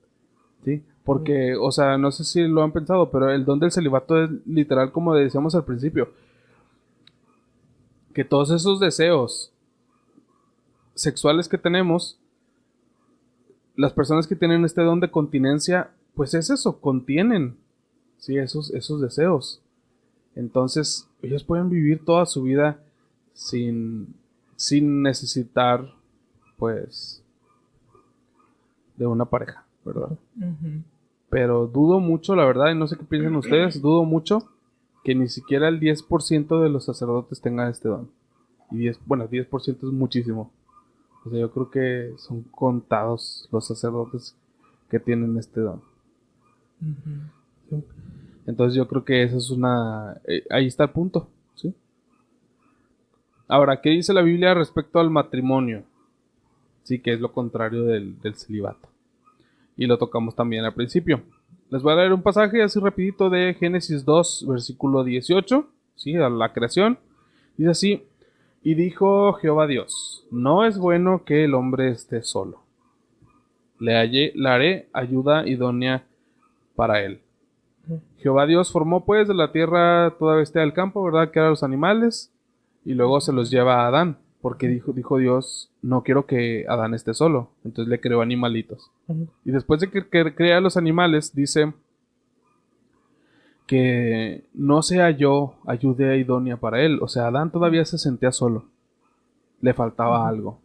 ¿sí? Porque, o sea, no sé si lo han pensado, pero el don del celibato es literal como decíamos al principio, que todos esos deseos sexuales que tenemos, las personas que tienen este don de continencia, pues es eso, contienen, ¿sí? Esos deseos. Entonces, ellos pueden vivir toda su vida sin necesitar, pues, de una pareja, ¿verdad? Ujú. Pero dudo mucho, la verdad, y no sé qué piensan ustedes, dudo mucho que ni siquiera el 10% de los sacerdotes tengan este don. Y 10% es muchísimo. O sea, yo creo que son contados los sacerdotes que tienen este don. Ujú. Entonces yo creo que esa es ahí está el punto, ¿sí? Ahora, ¿qué dice la Biblia respecto al matrimonio? Sí, que es lo contrario del celibato. Y lo tocamos también al principio. Les voy a leer un pasaje así rapidito de Génesis 2, versículo 18, ¿sí? A la creación. Dice así, y dijo Jehová Dios, no es bueno que el hombre esté solo. Le haré ayuda idónea para él. Jehová Dios formó pues de la tierra toda bestia del campo, ¿verdad? Que eran los animales, y luego se los lleva a Adán, porque dijo Dios, no quiero que Adán esté solo. Entonces le creó animalitos. Y después de que crea los animales, dice que no se halló ayuda idónea para él. O sea, Adán todavía se sentía solo. Le faltaba algo.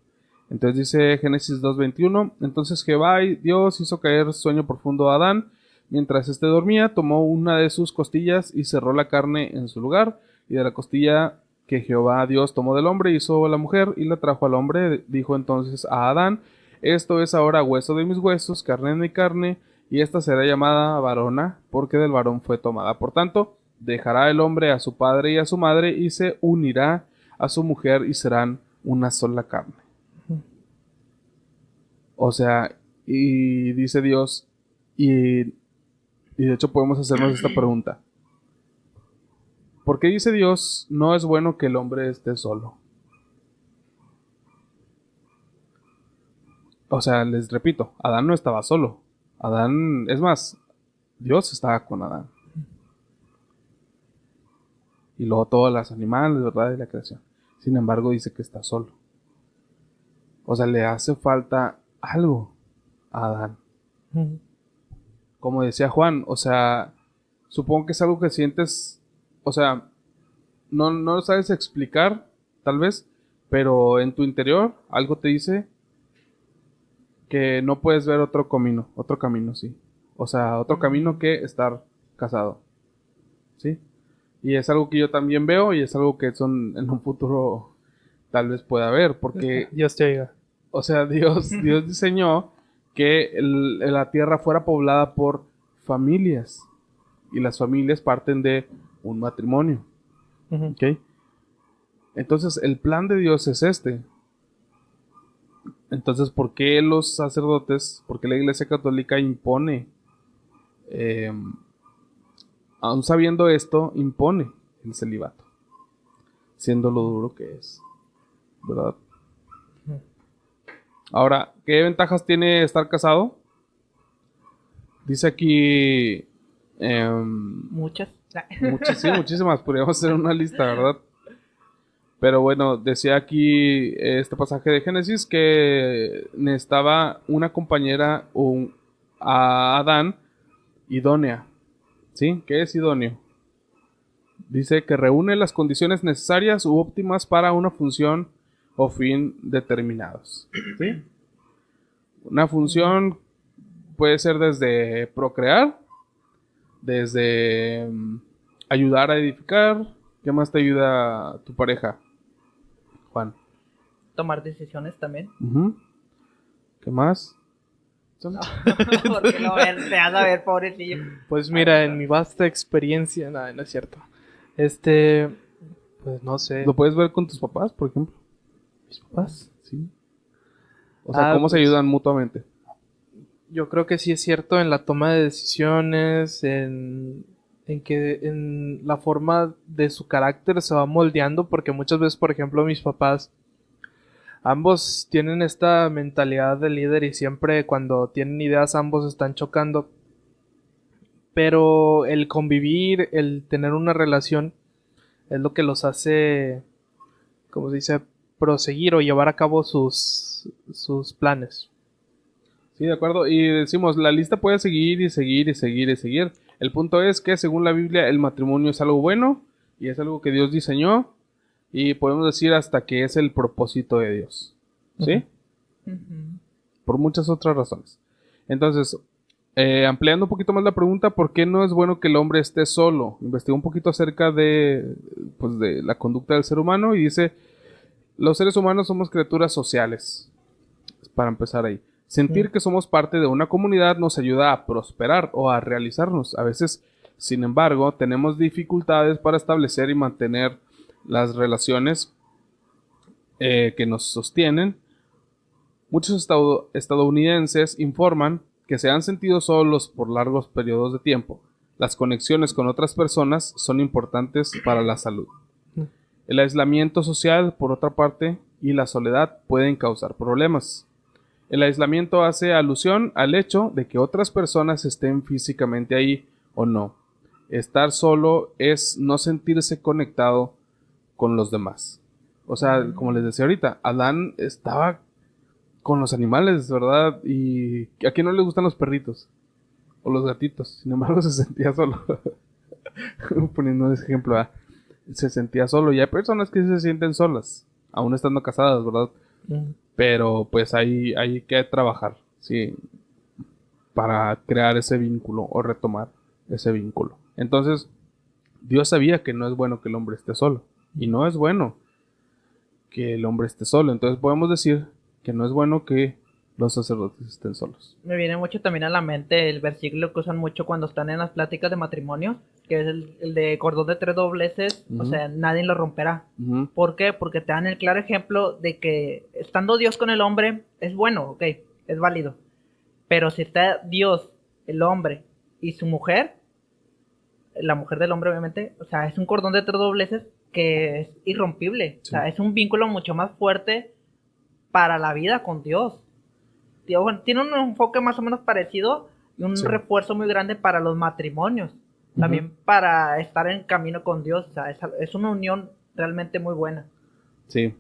Entonces dice Génesis 2:21, entonces Jehová Dios hizo caer sueño profundo a Adán. Mientras éste dormía, tomó una de sus costillas y cerró la carne en su lugar. Y de la costilla que Jehová Dios tomó del hombre, hizo la mujer y la trajo al hombre. Dijo entonces a Adán, esto es ahora hueso de mis huesos, carne de mi carne, y esta será llamada varona, porque del varón fue tomada. Por tanto, dejará el hombre a su padre y a su madre, y se unirá a su mujer, y serán una sola carne. O sea, y dice Dios, y de hecho podemos hacernos esta pregunta. ¿Por qué dice Dios, no es bueno que el hombre esté solo? O sea, les repito, Adán no estaba solo. Adán, es más, Dios estaba con Adán. Y luego todos los animales, ¿verdad? De la creación. Sin embargo, dice que está solo. O sea, le hace falta algo a Adán. Como decía Juan, o sea, supongo que es algo que sientes, o sea, no lo sabes explicar, tal vez, pero en tu interior algo te dice que no puedes ver otro camino, sí. O sea, otro camino que estar casado, ¿sí? Y es algo que yo también veo y es algo que en un futuro tal vez pueda haber, porque, Dios te oiga. o sea, Dios diseñó que la tierra fuera poblada por familias y las familias parten de un matrimonio, ¿ok? Entonces, el plan de Dios es este. Entonces, ¿por qué los sacerdotes, por qué la Iglesia Católica impone, eh, aún sabiendo esto, impone el celibato? Siendo lo duro que es, ¿verdad? Ahora, ¿qué ventajas tiene estar casado? Dice aquí, Muchas. muchísimas, podríamos hacer una lista, ¿verdad? Pero bueno, decía aquí este pasaje de Génesis que necesitaba una compañera a Adán idónea. ¿Sí? ¿Qué es idóneo? Dice que reúne las condiciones necesarias u óptimas para una función o fin determinados. ¿Sí? Una función puede ser desde procrear, desde ayudar a edificar. ¿Qué más te ayuda tu pareja, Juan? Tomar decisiones también. ¿Qué más? Porque no te vas a ver, pobrecillo. Pues mira, en mi vasta experiencia, nada, no es cierto. Pues no sé. ¿Lo puedes ver con tus papás, por ejemplo? ¿Mis papás? Sí. O sea, Ah, ¿cómo se pues, ayudan mutuamente? yo creo que sí es cierto en la toma de decisiones, en en que en la forma de su carácter se va moldeando, porque muchas veces, por ejemplo, mis papás, ambos tienen esta mentalidad de líder y siempre cuando tienen ideas ambos están chocando, pero el convivir, el tener una relación es lo que los hace, como se dice, proseguir o llevar a cabo sus planes. Sí, de acuerdo. Y decimos, la lista puede seguir y seguir y seguir y seguir. El punto es que, según la Biblia, el matrimonio es algo bueno y es algo que Dios diseñó y podemos decir hasta que es el propósito de Dios. ¿Sí? Ujú. Por muchas otras razones. Entonces, ampliando un poquito más la pregunta, ¿por qué no es bueno que el hombre esté solo? Investigué un poquito acerca pues, de la conducta del ser humano y dice, los seres humanos somos criaturas sociales. Para empezar ahí. Sentir que somos parte de una comunidad nos ayuda a prosperar o a realizarnos. A veces, sin embargo, tenemos dificultades para establecer y mantener las relaciones que nos sostienen. Muchos estadounidenses informan que se han sentido solos por largos periodos de tiempo. Las conexiones con otras personas son importantes para la salud. El aislamiento social, por otra parte, y la soledad pueden causar problemas. El aislamiento hace alusión al hecho de que otras personas estén físicamente ahí o no. Estar solo es no sentirse conectado con los demás. O sea, como les decía ahorita, Adán estaba con los animales, ¿verdad? Y ¿a quién no le gustan los perritos? O los gatitos. Sin embargo, se sentía solo. Poniendo ese ejemplo, ¿verdad? Se sentía solo. Y hay personas que se sienten solas, aún estando casadas, ¿verdad? Pero pues hay que trabajar, ¿sí? Para crear ese vínculo o retomar ese vínculo. Entonces, Dios sabía que no es bueno que el hombre esté solo. Y no es bueno que el hombre esté solo. Entonces podemos decir que no es bueno que los sacerdotes estén solos. Me viene mucho también a la mente el versículo que usan mucho cuando están en las pláticas de matrimonio, que es el de cordón de 3 dobleces, o sea, nadie lo romperá. ¿Por qué? Porque te dan el claro ejemplo de que estando Dios con el hombre es bueno, ok, es válido. Pero si está Dios, el hombre y su mujer, la mujer del hombre obviamente, o sea, es un cordón de 3 dobleces que es irrompible. Sí. O sea, es un vínculo mucho más fuerte para la vida con Dios. Bueno, tiene un enfoque más o menos parecido y un refuerzo muy grande para los matrimonios. También para estar en camino con Dios. O sea, es una unión realmente muy buena. Sí.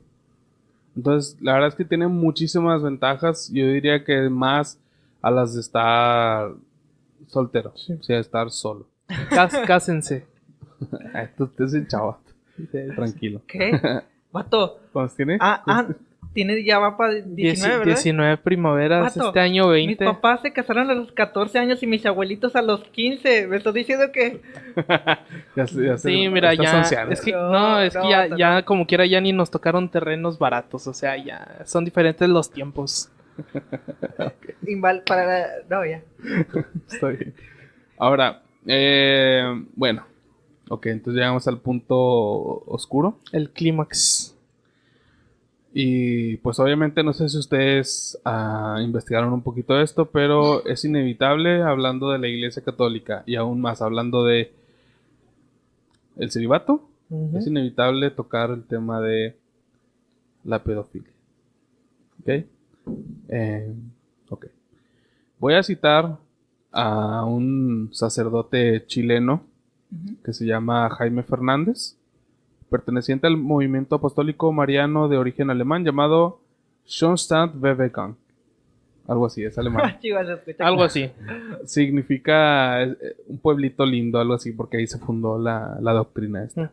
Entonces, la verdad es que tiene muchísimas ventajas. Yo diría que más a las de estar soltero. Sí. O sea, estar solo. Cásense. Tú te es chava. Tranquilo. ¿Qué? Vato. ¿Cuántos tiene? Ya va para 19, ¿verdad? 19 primaveras, Vato, este año 20. Mis papás se casaron a los 14 años y mis abuelitos a los 15. ¿Me estás diciendo que...? Sí, mira, ya... Anciano. Es que, que ya como quiera ya ni nos tocaron terrenos baratos. O sea, ya son diferentes los tiempos. No, ya. Está bien. Ahora, bueno. Ok, entonces llegamos al punto oscuro. El clímax. Y pues obviamente no sé si ustedes investigaron un poquito esto, pero es inevitable, hablando de la Iglesia Católica y aún más hablando de el celibato, es inevitable tocar el tema de la pedofilia. ¿Ok? Voy a citar a un sacerdote chileno que se llama Jaime Fernández, perteneciente al movimiento apostólico mariano de origen alemán llamado Schoenstatt-Webegang. Algo así, es alemán. Algo así. Significa un pueblito lindo, algo así, porque ahí se fundó la doctrina esta.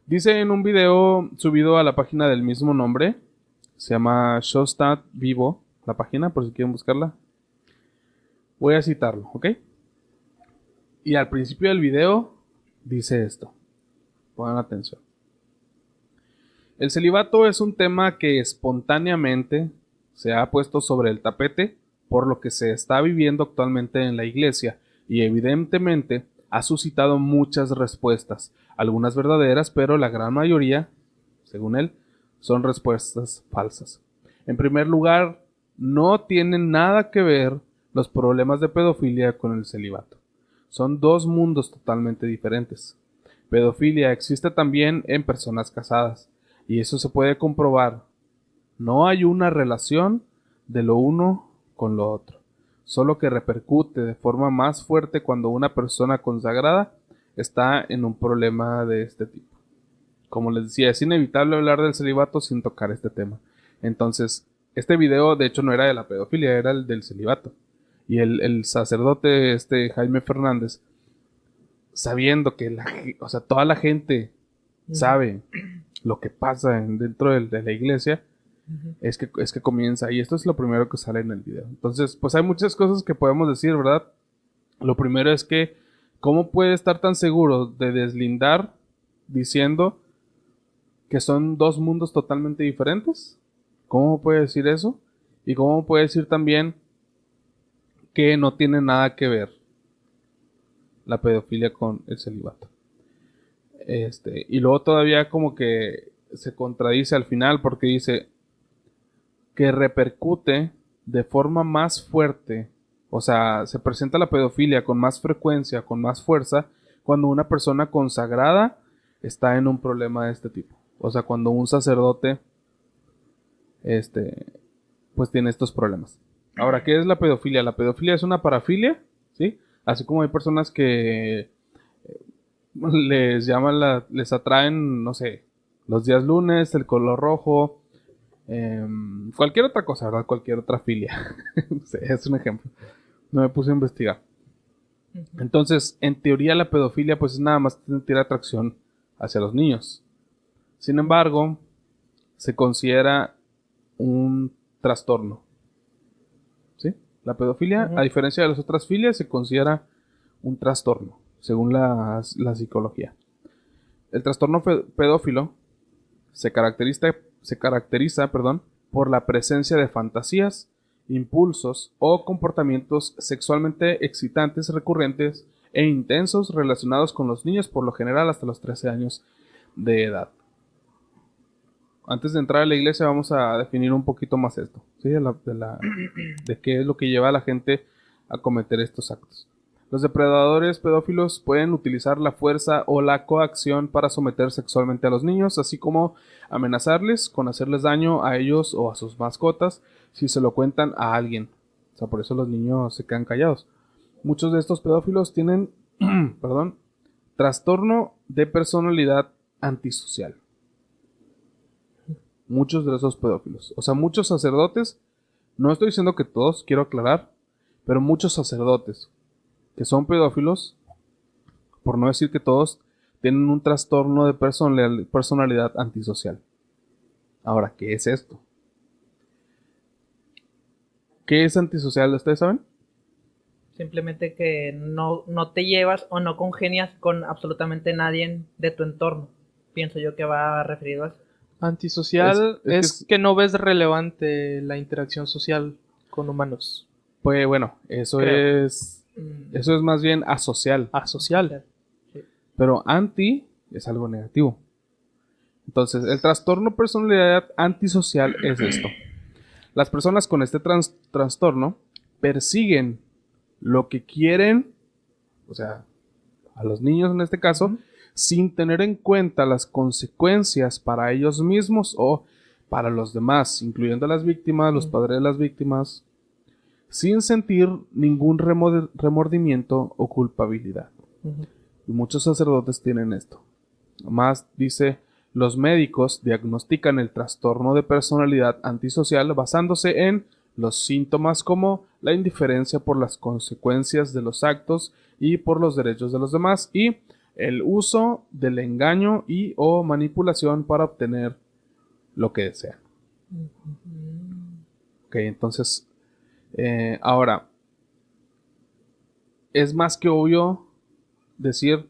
Dice en un video subido a la página del mismo nombre, se llama Schoenstatt Vivo, la página, por si quieren buscarla. Voy a citarlo, ¿ok? Y al principio del video dice esto. Pongan atención. El celibato es un tema que espontáneamente se ha puesto sobre el tapete por lo que se está viviendo actualmente en la iglesia y evidentemente ha suscitado muchas respuestas, algunas verdaderas, pero la gran mayoría, según él, son respuestas falsas. En primer lugar, no tienen nada que ver los problemas de pedofilia con el celibato. Son dos mundos totalmente diferentes. Pedofilia existe también en personas casadas, y eso se puede comprobar. No hay una relación de lo uno con lo otro, solo que repercute de forma más fuerte cuando una persona consagrada está en un problema de este tipo. Como les decía, es inevitable hablar del celibato sin tocar este tema. Entonces, este video de hecho no era de la pedofilia, era el del celibato. Y el sacerdote Jaime Fernández, sabiendo que o sea, toda la gente sabe lo que pasa dentro de la iglesia, es que comienza, y esto es lo primero que sale en el video. Entonces, pues hay muchas cosas que podemos decir, ¿verdad? Lo primero es que, ¿cómo puede estar tan seguro de deslindar diciendo que son dos mundos totalmente diferentes? ¿Cómo puede decir eso? Y cómo puede decir también que no tiene nada que ver la pedofilia con el celibato. Y luego todavía como que se contradice al final porque dice que repercute de forma más fuerte, o sea, se presenta la pedofilia con más frecuencia, con más fuerza, cuando una persona consagrada está en un problema de este tipo. O sea, cuando un sacerdote pues tiene estos problemas. Ahora, ¿qué es la pedofilia? La pedofilia es una parafilia, ¿sí? Así como hay personas que les atraen, no sé, los días lunes, el color rojo, cualquier otra cosa, ¿verdad? Cualquier otra filia. Sí, es un ejemplo. No me puse a investigar. Entonces, en teoría la pedofilia pues es nada más sentir atracción hacia los niños. Sin embargo, se considera un trastorno. ¿Sí? La pedofilia, a diferencia de las otras filias, se considera un trastorno, según la psicología. El trastorno pedófilo se caracteriza, por la presencia de fantasías, impulsos o comportamientos sexualmente excitantes recurrentes e intensos relacionados con los niños, por lo general hasta los 13 años de edad. Antes de entrar a la iglesia vamos a definir un poquito más esto, ¿sí? De qué es lo que lleva a la gente a cometer estos actos. Los depredadores pedófilos pueden utilizar la fuerza o la coacción para someter sexualmente a los niños, así como amenazarles con hacerles daño a ellos o a sus mascotas si se lo cuentan a alguien. O sea, por eso los niños se quedan callados. Muchos de estos pedófilos tienen trastorno de personalidad antisocial. Muchos de esos pedófilos. O sea, muchos sacerdotes, no estoy diciendo que todos, quiero aclarar, pero muchos sacerdotes que son pedófilos, por no decir que todos, tienen un trastorno de personalidad antisocial. Ahora, ¿qué es esto? ¿Qué es antisocial? ¿Ustedes saben? Simplemente que no te llevas o no congenias con absolutamente nadie de tu entorno. Pienso yo que va referido a eso. Antisocial es que no ves relevante la interacción social con humanos. Pues bueno, eso es más bien asocial. Asocial. Sí. Pero anti es algo negativo. Entonces, el trastorno de personalidad antisocial es esto. Las personas con este trastorno persiguen lo que quieren, o sea, a los niños en este caso, sin tener en cuenta las consecuencias para ellos mismos o para los demás, incluyendo a las víctimas, los padres de las víctimas, sin sentir ningún remordimiento o culpabilidad. Y muchos sacerdotes tienen esto. Más dice, los médicos diagnostican el trastorno de personalidad antisocial basándose en los síntomas como la indiferencia por las consecuencias de los actos y por los derechos de los demás y el uso del engaño y o manipulación para obtener lo que desean. Ok, entonces, ahora, es más que obvio decir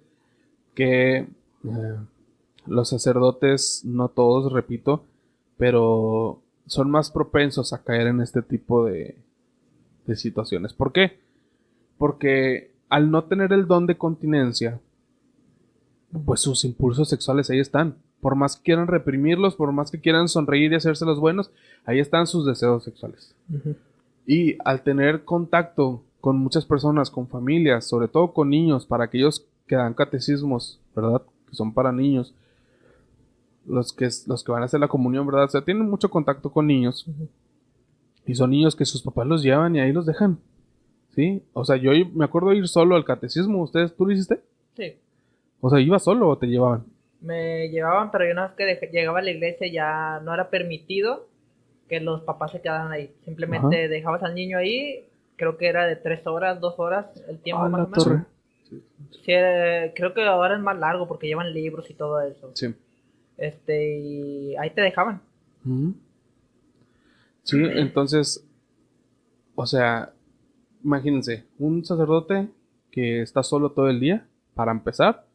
que los sacerdotes, no todos, repito, pero son más propensos a caer en este tipo de situaciones. ¿Por qué? Porque al no tener el don de continencia, pues sus impulsos sexuales ahí están. Por más que quieran reprimirlos, por más que quieran sonreír y hacerse los buenos, ahí están sus deseos sexuales. Y al tener contacto con muchas personas, con familias, sobre todo con niños, para aquellos que dan catecismos, ¿verdad? Que son para niños, los que van a hacer la comunión, ¿verdad? O sea, tienen mucho contacto con niños. Y son niños que sus papás los llevan y ahí los dejan. ¿Sí? O sea, yo me acuerdo de ir solo al catecismo. ¿Tú lo hiciste? Sí. O sea, ¿ibas solo o te llevaban? Me llevaban, pero yo una vez que llegaba a la iglesia ya no era permitido que los papás se quedaran ahí. Simplemente Ajá. dejabas al niño ahí, creo que era de 3 horas, 2 horas el tiempo más La o menos. torre. Sí, creo que ahora es más largo porque llevan libros y todo eso. Sí. Y ahí te dejaban. Ujú. Sí, entonces, o sea, imagínense, un sacerdote que está solo todo el día, para empezar,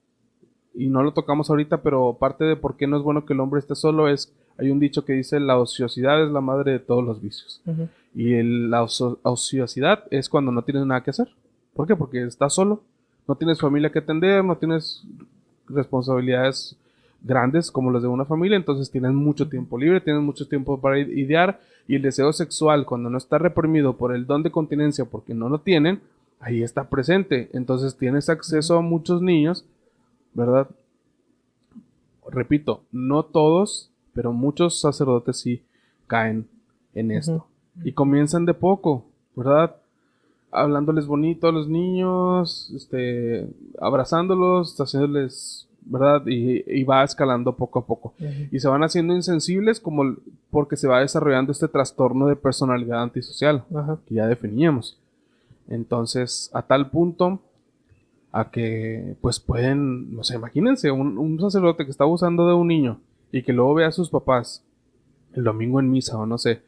y no lo tocamos ahorita, pero parte de por qué no es bueno que el hombre esté solo es, hay un dicho que dice, la ociosidad es la madre de todos los vicios. Ujú. Y ociosidad es cuando no tienes nada que hacer. ¿Por qué? Porque estás solo, no tienes familia que atender, no tienes responsabilidades grandes como las de una familia, entonces tienes mucho tiempo libre, tienes mucho tiempo para idear, y el deseo sexual, cuando no está reprimido por el don de continencia, porque no lo tienen, ahí está presente. Entonces tienes acceso a muchos niños, ¿verdad? Repito, no todos, pero muchos sacerdotes sí caen en esto. Y comienzan de poco, ¿verdad? Hablándoles bonito a los niños, abrazándolos, haciéndoles, ¿verdad? Y va escalando poco a poco. Y se van haciendo insensibles porque se va desarrollando este trastorno de personalidad antisocial, Ajá. que ya definíamos. Entonces, a tal punto a que pues pueden, no sé, imagínense un sacerdote que está abusando de un niño y que luego ve a sus papás el domingo en misa o no sé,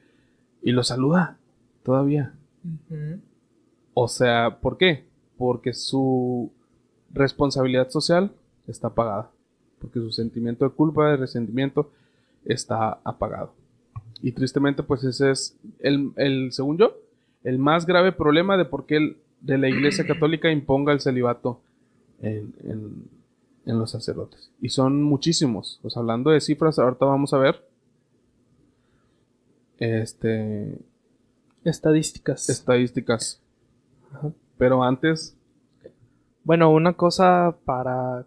y lo saluda todavía. Ujú. O sea, ¿por qué? Porque su responsabilidad social está apagada, porque su sentimiento de culpa, de resentimiento está apagado. Y tristemente pues ese es según yo, el más grave problema de por qué de la Iglesia Católica imponga el celibato en los sacerdotes. Y son muchísimos. Pues hablando de cifras, ahorita vamos a ver Estadísticas. estadísticas. Ajá. Pero antes, Bueno, una cosa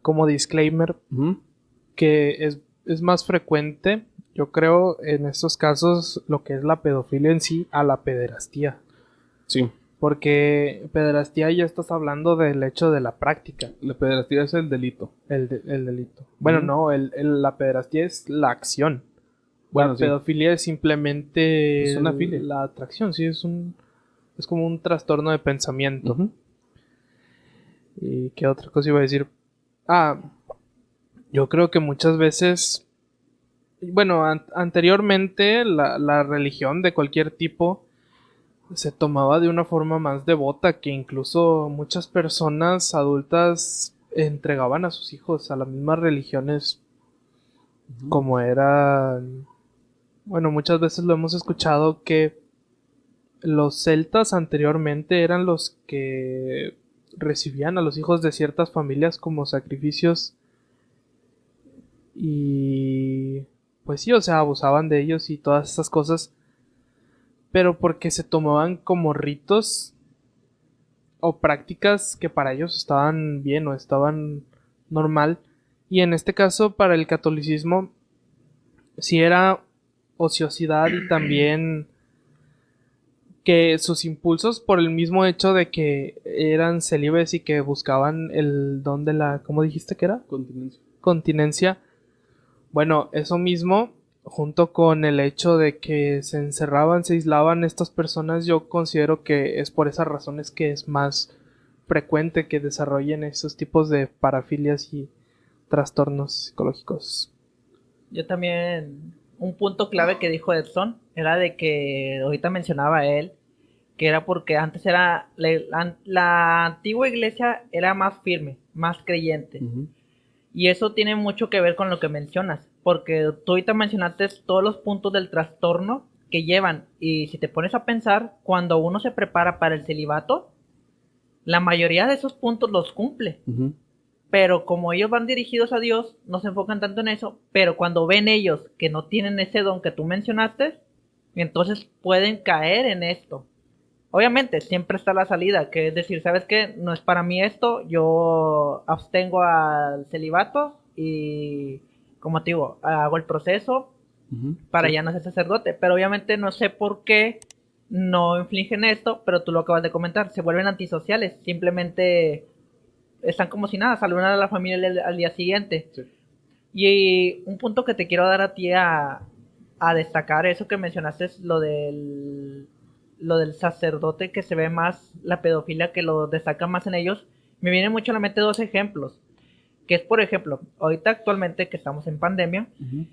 como disclaimer, que es más frecuente, yo creo, en estos casos, lo que es la pedofilia en sí, a la pederastía. sí, Porque pederastía ya estás hablando del hecho de la práctica, la pederastía es el delito. el delito. Bueno, Ujú. no, la pederastía es la acción. Bueno, La sí, pedofilia es simplemente es una filia. la atracción, sí, es como un trastorno de pensamiento. Ujú. ¿Y qué otra cosa iba a decir? Ah, yo creo que muchas veces, bueno, anteriormente la religión de cualquier tipo se tomaba de una forma más devota, que incluso muchas personas adultas entregaban a sus hijos a las mismas religiones como eran. Bueno, muchas veces lo hemos escuchado que los celtas anteriormente eran los que recibían a los hijos de ciertas familias como sacrificios y pues sí, o sea, abusaban de ellos y todas esas cosas, pero porque se tomaban como ritos o prácticas que para ellos estaban bien o estaban normal. Y en este caso, para el catolicismo, sí era ociosidad y también que sus impulsos, por el mismo hecho de que eran célibes y que buscaban el don de la, ¿cómo dijiste que era? Continencia. Continencia. Bueno, eso mismo, junto con el hecho de que se encerraban, se aislaban estas personas, yo considero que es por esas razones que es más frecuente que desarrollen esos tipos de parafilias y trastornos psicológicos. Yo también, un punto clave que dijo Edson era de que ahorita mencionaba él, que era porque antes era, la antigua iglesia era más firme, más creyente. Ujú. Y eso tiene mucho que ver con lo que mencionas, porque tú ahorita mencionaste todos los puntos del trastorno que llevan. Y si te pones a pensar, cuando uno se prepara para el celibato, la mayoría de esos puntos los cumple. Ujú. Pero como ellos van dirigidos a Dios, no se enfocan tanto en eso. Pero cuando ven ellos que no tienen ese don que tú mencionaste, entonces pueden caer en esto. Obviamente, siempre está la salida, que es decir, ¿sabes qué? No es para mí esto, yo abstengo al celibato y, como te digo, hago el proceso para Sí. ya no ser sacerdote. Pero obviamente no sé por qué no infligen esto, pero tú lo acabas de comentar, se vuelven antisociales, simplemente están como si nada, saludan a la familia al día siguiente. Sí. Y un punto que te quiero dar a ti a destacar, eso que mencionaste, es lo del sacerdote, que se ve más la pedofilia, que lo destaca más en ellos. Me vienen mucho a la mente dos ejemplos, que es, por ejemplo, ahorita actualmente que estamos en pandemia, Ujú.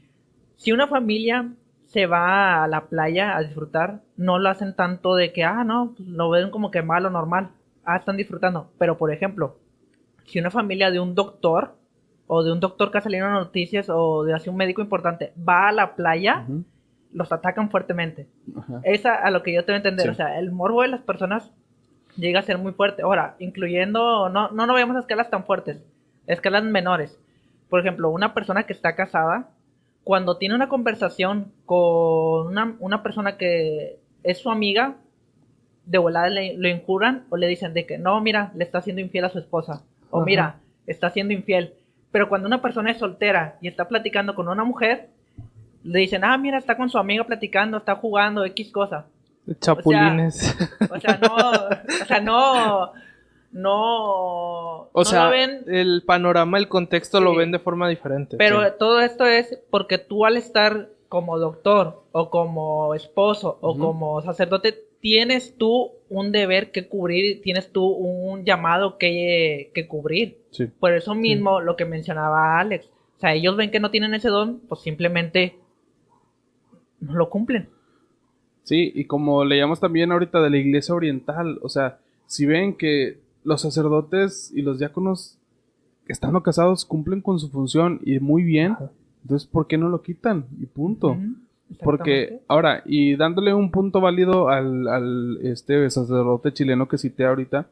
si una familia se va a la playa a disfrutar, no lo hacen tanto de que, no, pues, lo ven como que malo, normal, están disfrutando. Pero, por ejemplo, si una familia de un doctor o de un doctor que ha salido en noticias o de así un médico importante va a la playa, Ujú. los atacan fuertemente. Ajá. Es a lo que yo tengo que entender. Sí. O sea, el morbo de las personas llega a ser muy fuerte. Ahora, incluyendo, no vayamos a escalas tan fuertes, escalas menores. Por ejemplo, una persona que está casada, cuando tiene una conversación con una persona que es su amiga, de volada lo injuran o le dicen de que no, mira, le está siendo infiel a su esposa. O Ajá. mira, está siendo infiel. Pero cuando una persona es soltera y está platicando con una mujer, le dicen, mira, está con su amiga platicando, está jugando, X cosa. Chapulines. O sea, no, o sea, no, no, O no lo sea, ven. el panorama, el contexto lo Sí. ven de forma diferente. Pero Sí. todo esto es porque tú, al estar como doctor o como esposo o Ujú. como sacerdote, tienes tú un deber que cubrir, tienes tú un llamado que cubrir. Sí. Por eso mismo lo que mencionaba Alex. O sea, ellos ven que no tienen ese don, pues simplemente no lo cumplen. Sí, y como le llamamos también ahorita de la iglesia oriental, o sea, si ven que los sacerdotes y los diáconos estando casados cumplen con su función y muy bien, Ajá. entonces ¿por qué no lo quitan? Y punto. Ujú, Porque exactamente. ahora, y dándole un punto válido al este sacerdote chileno que cité ahorita,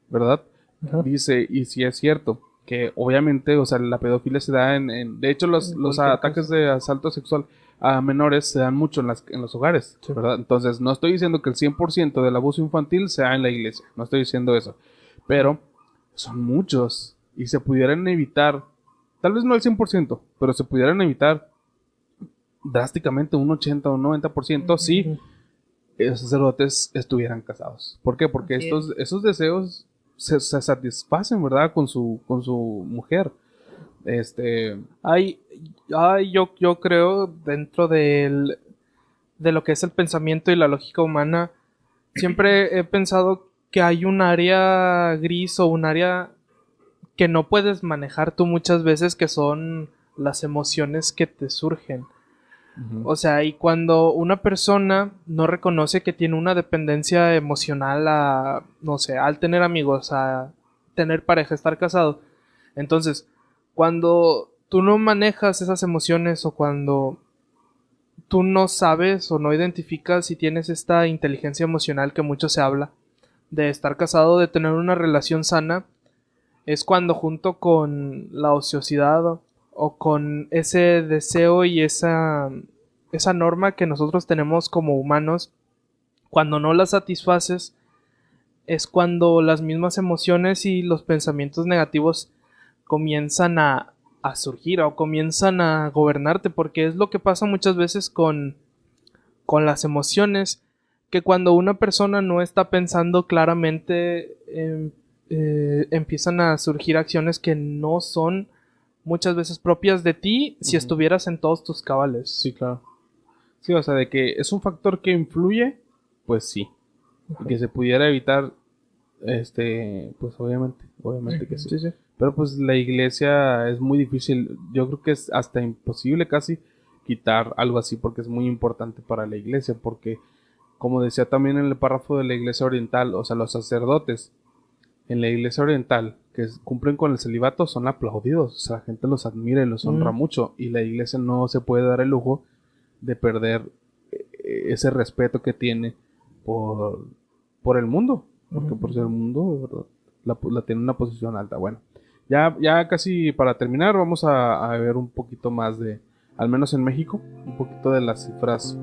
¿verdad? Ajá. Dice, y si es cierto, que obviamente, o sea, la pedofilia se da de hecho, los cualquier ataques caso. de asalto sexual a menores se dan mucho en los hogares, Sí. ¿verdad? Entonces, no estoy diciendo que el 100% del abuso infantil sea en la iglesia, no estoy diciendo eso, pero son muchos y se pudieran evitar, tal vez no al 100%, pero se pudieran evitar drásticamente un 80 o un 90% si Ujú. los sacerdotes estuvieran casados. ¿Por qué? Porque Así es. esos deseos se satisfacen, ¿verdad? Con su mujer. Hay, yo creo, dentro de lo que es el pensamiento y la lógica humana, siempre he pensado que hay un área gris o un área que no puedes manejar tú muchas veces, que son las emociones que te surgen. Ujú. O sea, y cuando una persona no reconoce que tiene una dependencia emocional a, no sé, al tener amigos, a tener pareja, estar casado, entonces, cuando tú no manejas esas emociones o cuando tú no sabes o no identificas si tienes esta inteligencia emocional que mucho se habla, de estar casado, de tener una relación sana, es cuando junto con la ociosidad o con ese deseo y esa norma que nosotros tenemos como humanos, cuando no la satisfaces, es cuando las mismas emociones y los pensamientos negativos comienzan a surgir o comienzan a gobernarte, porque es lo que pasa muchas veces con las emociones, que cuando una persona no está pensando claramente, empiezan a surgir acciones que no son muchas veces propias de ti si Ujú. estuvieras en todos tus cabales. Sí, claro. Sí, o sea, de que es un factor que influye, pues sí. Y que se pudiera evitar, pues obviamente que Ujú. sí. Sí, sí. Pero pues la iglesia es muy difícil, yo creo que es hasta imposible casi quitar algo así porque es muy importante para la iglesia, porque como decía también en el párrafo de la iglesia oriental, o sea, los sacerdotes en la iglesia oriental que cumplen con el celibato son aplaudidos, o sea, la gente los admira y los honra mucho y la iglesia no se puede dar el lujo de perder ese respeto que tiene por, por el mundo, porque por ser el mundo, ¿verdad? La tiene en una posición alta. Bueno, ya casi para terminar, vamos a ver un poquito más de, al menos en México, un poquito de las cifras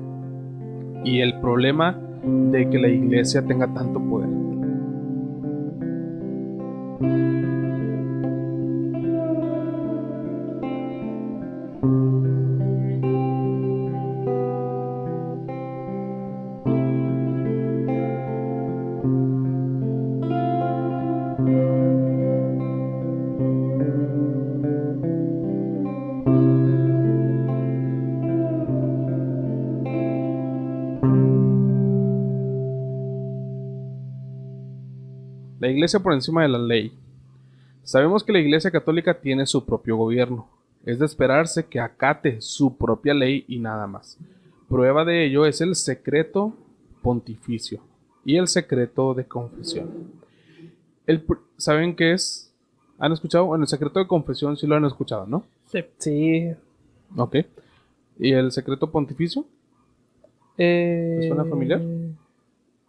y el problema de que la iglesia tenga tanto poder. La iglesia por encima de la ley. Sabemos que la iglesia católica tiene su propio gobierno. Es de esperarse que acate su propia ley y nada más. Prueba de ello es el secreto pontificio y el secreto de confesión. ¿Saben qué es? ¿Han escuchado? Bueno, el secreto de confesión sí lo han escuchado, ¿no? Sí. Sí. Ok. ¿Y el secreto pontificio? ¿Les suena familiar?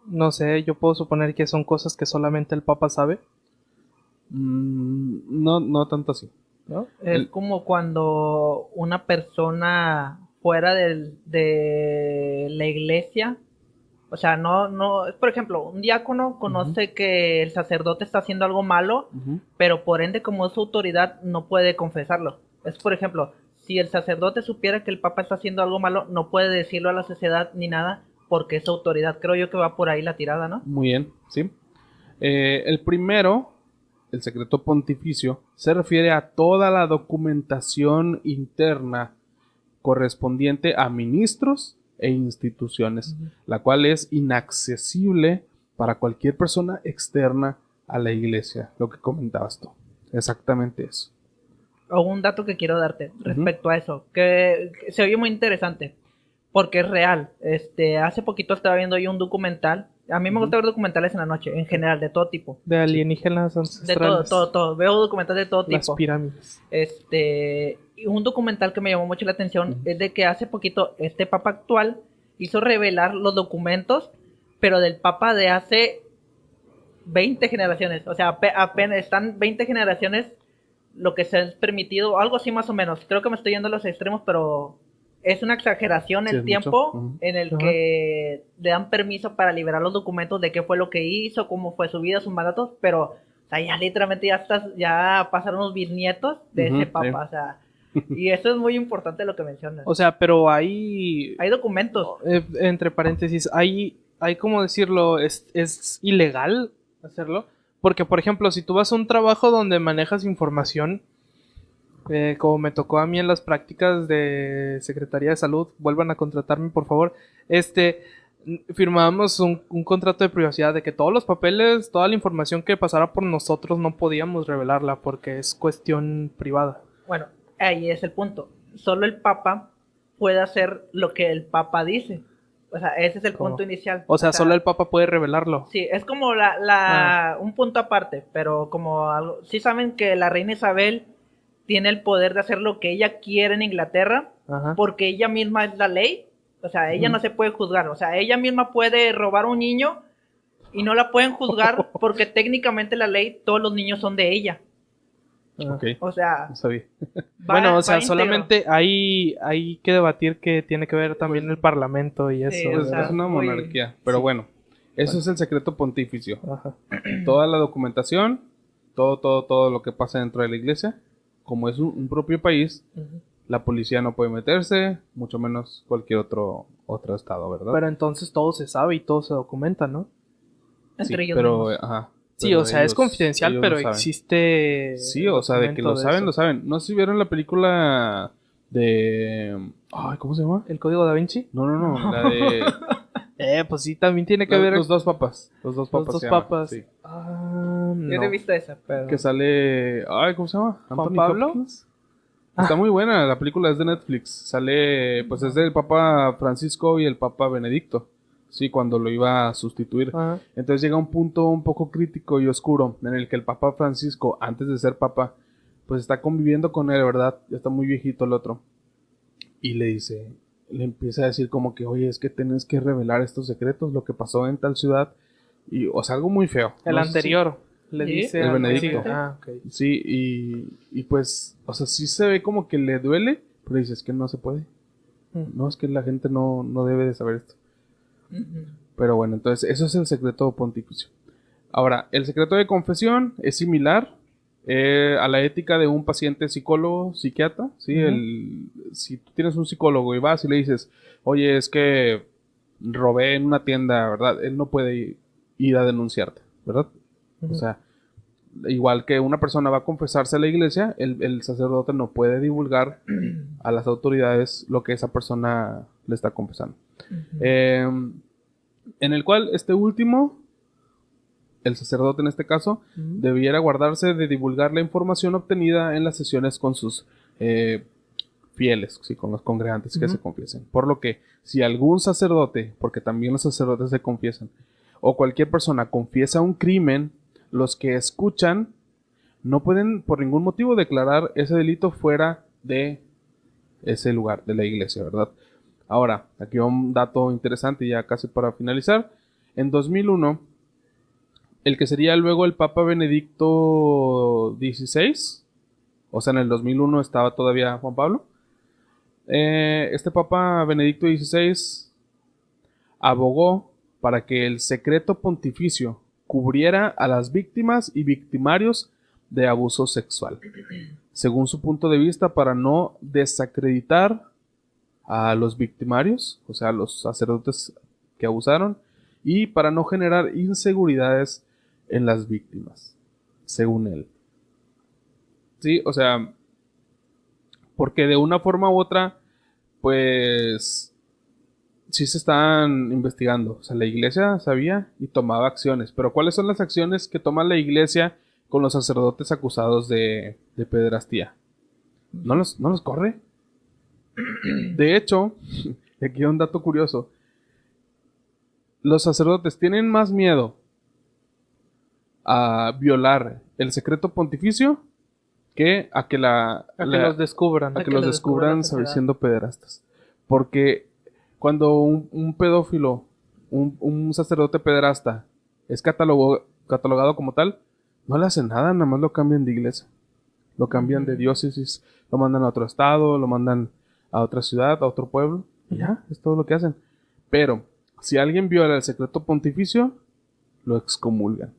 No sé, yo puedo suponer que son cosas que solamente el Papa sabe, No tanto así. ¿no? Es como cuando una persona fuera de la iglesia, o sea, no, por ejemplo, un diácono conoce que el sacerdote está haciendo algo malo, pero por ende, como es su autoridad, no puede confesarlo. Es, por ejemplo, si el sacerdote supiera que el papa está haciendo algo malo, no puede decirlo a la sociedad ni nada, porque es autoridad. Creo yo que va por ahí la tirada, ¿no? Muy bien, sí. El primero, el secreto pontificio, se refiere a toda la documentación interna correspondiente a ministros e instituciones, la cual es inaccesible para cualquier persona externa a la iglesia, lo que comentabas tú. Exactamente eso. O un dato que quiero darte respecto a eso, que se oye muy interesante, porque es real. Hace poquito estaba viendo yo un documental. A mí me gusta ver documentales en la noche, en general, de todo tipo. De alienígenas De ancestrales. todo. Veo documentales de todo Las tipo. pirámides. Y un documental que me llamó mucho la atención es de que hace poquito este papa actual hizo revelar los documentos, pero del papa de hace 20 generaciones. O sea, apenas están 20 generaciones lo que se ha permitido, algo así más o menos. Creo que me estoy yendo a los extremos, pero es una exageración Sí, el es tiempo mucho. en el que le dan permiso para liberar los documentos de qué fue lo que hizo, cómo fue su vida, sus mandatos, pero o sea, ya literalmente ya pasaron los bisnietos de ese papa, sí. o sea, y eso es muy importante lo que mencionas. O sea, pero hay documentos. entre paréntesis, hay como decirlo, es ilegal hacerlo. Porque, por ejemplo, si tú vas a un trabajo donde manejas información, como me tocó a mí en las prácticas de Secretaría de Salud, vuelvan a contratarme, por favor. Firmábamos un contrato de privacidad de que todos los papeles, toda la información que pasara por nosotros no podíamos revelarla porque es cuestión privada. Bueno, ahí es el punto. Solo el papa puede hacer lo que el papa dice. O sea, ese es el punto inicial. O sea, solo el papa puede revelarlo. Sí, es como un punto aparte, pero como algo, sí saben que la reina Isabel tiene el poder de hacer lo que ella quiere en Inglaterra, Ajá. porque ella misma es la ley. O sea, ella no se puede juzgar. O sea, ella misma puede robar a un niño y no la pueden juzgar porque técnicamente la ley, todos los niños son de ella. Ok, O sea, no sabía. bueno, o sea, íntegro. solamente hay que debatir que tiene que ver también el parlamento y eso. Sí, Pues o sea, es una muy- monarquía, pero bueno, eso es el secreto pontificio. Ajá. Toda la documentación, todo lo que pasa dentro de la iglesia, como es un propio país, la policía no puede meterse, mucho menos cualquier otro estado, ¿verdad? Pero entonces todo se sabe y todo se documenta, ¿no? Entre sí, ellos pero, mismos. ajá, Sí, pero o sea, es ellos- confidencial, ellos pero lo saben. existe. Sí, o sea, de que lo saben, lo saben. No sé si vieron la película de... Ay, ¿cómo se llama? ¿El código da Vinci? No, la de... Pues sí, también tiene que ver. Los dos papas. Los dos papas. Los dos se llama, papas. sí. Ah, Yo no no. he visto esa, pero... Que sale... Ay, ¿cómo se llama? ¿Juan Anthony Pablo? Hopkins. Está muy buena, la película es de Netflix. Sale, pues es del Papa Francisco y el Papa Benedicto. Sí, cuando lo iba a sustituir. Ajá. Entonces llega un punto un poco crítico y oscuro en el que el Papa Francisco, antes de ser Papa, pues está conviviendo con él, ¿verdad? Ya está muy viejito el otro. Y le empieza a decir como que, oye, es que tienes que revelar estos secretos, lo que pasó en tal ciudad. Y, o sea, algo muy feo. El No sé anterior. Le ¿Sí? dice El al Benedicto. que sigue. Ah, ok. Sí, y pues, o sea, sí se ve como que le duele, pero dices que no se puede. No, es que la gente no debe de saber esto. Ujú. Pero bueno, entonces eso es el secreto pontificio. Ahora, el secreto de confesión es similar a la ética de un paciente psicólogo, psiquiatra, ¿sí? Si tú tienes un psicólogo y vas y le dices, oye, es que robé en una tienda, ¿verdad? Él no puede ir a denunciarte, ¿verdad? O sea, igual que una persona va a confesarse a la iglesia, el sacerdote no puede divulgar a las autoridades lo que esa persona le está confesando. En el cual este último, el sacerdote en este caso, debiera guardarse de divulgar la información obtenida en las sesiones con sus fieles, ¿sí? Con los congregantes que se confiesen. Por lo que, si algún sacerdote, porque también los sacerdotes se confiesan, o cualquier persona confiesa un crimen, los que escuchan no pueden por ningún motivo declarar ese delito fuera de ese lugar, de la iglesia, ¿verdad? Ahora, aquí va un dato interesante ya casi para finalizar. En 2001, el que sería luego el Papa Benedicto XVI, o sea, en el 2001 estaba todavía Juan Pablo, este Papa Benedicto XVI abogó para que el secreto pontificio cubriera a las víctimas y victimarios de abuso sexual, según su punto de vista, para no desacreditar a los victimarios, o sea, a los sacerdotes que abusaron, y para no generar inseguridades en las víctimas, según él. Sí, o sea, porque de una forma u otra, pues sí se están investigando. O sea, la iglesia sabía y tomaba acciones. Pero ¿cuáles son las acciones que toma la iglesia con los sacerdotes acusados de pederastía? ¿No los corre? De hecho, aquí hay un dato curioso. Los sacerdotes tienen más miedo a violar el secreto pontificio que a que los descubran. A que los descubran siendo pederastas. Porque cuando un pedófilo, un sacerdote pederasta, es catalogado como tal, no le hacen nada, nada más lo cambian de iglesia. Lo cambian de diócesis, lo mandan a otro estado, lo mandan a otra ciudad, a otro pueblo. Y ya, es todo lo que hacen. Pero, si alguien viola el secreto pontificio, lo excomulgan.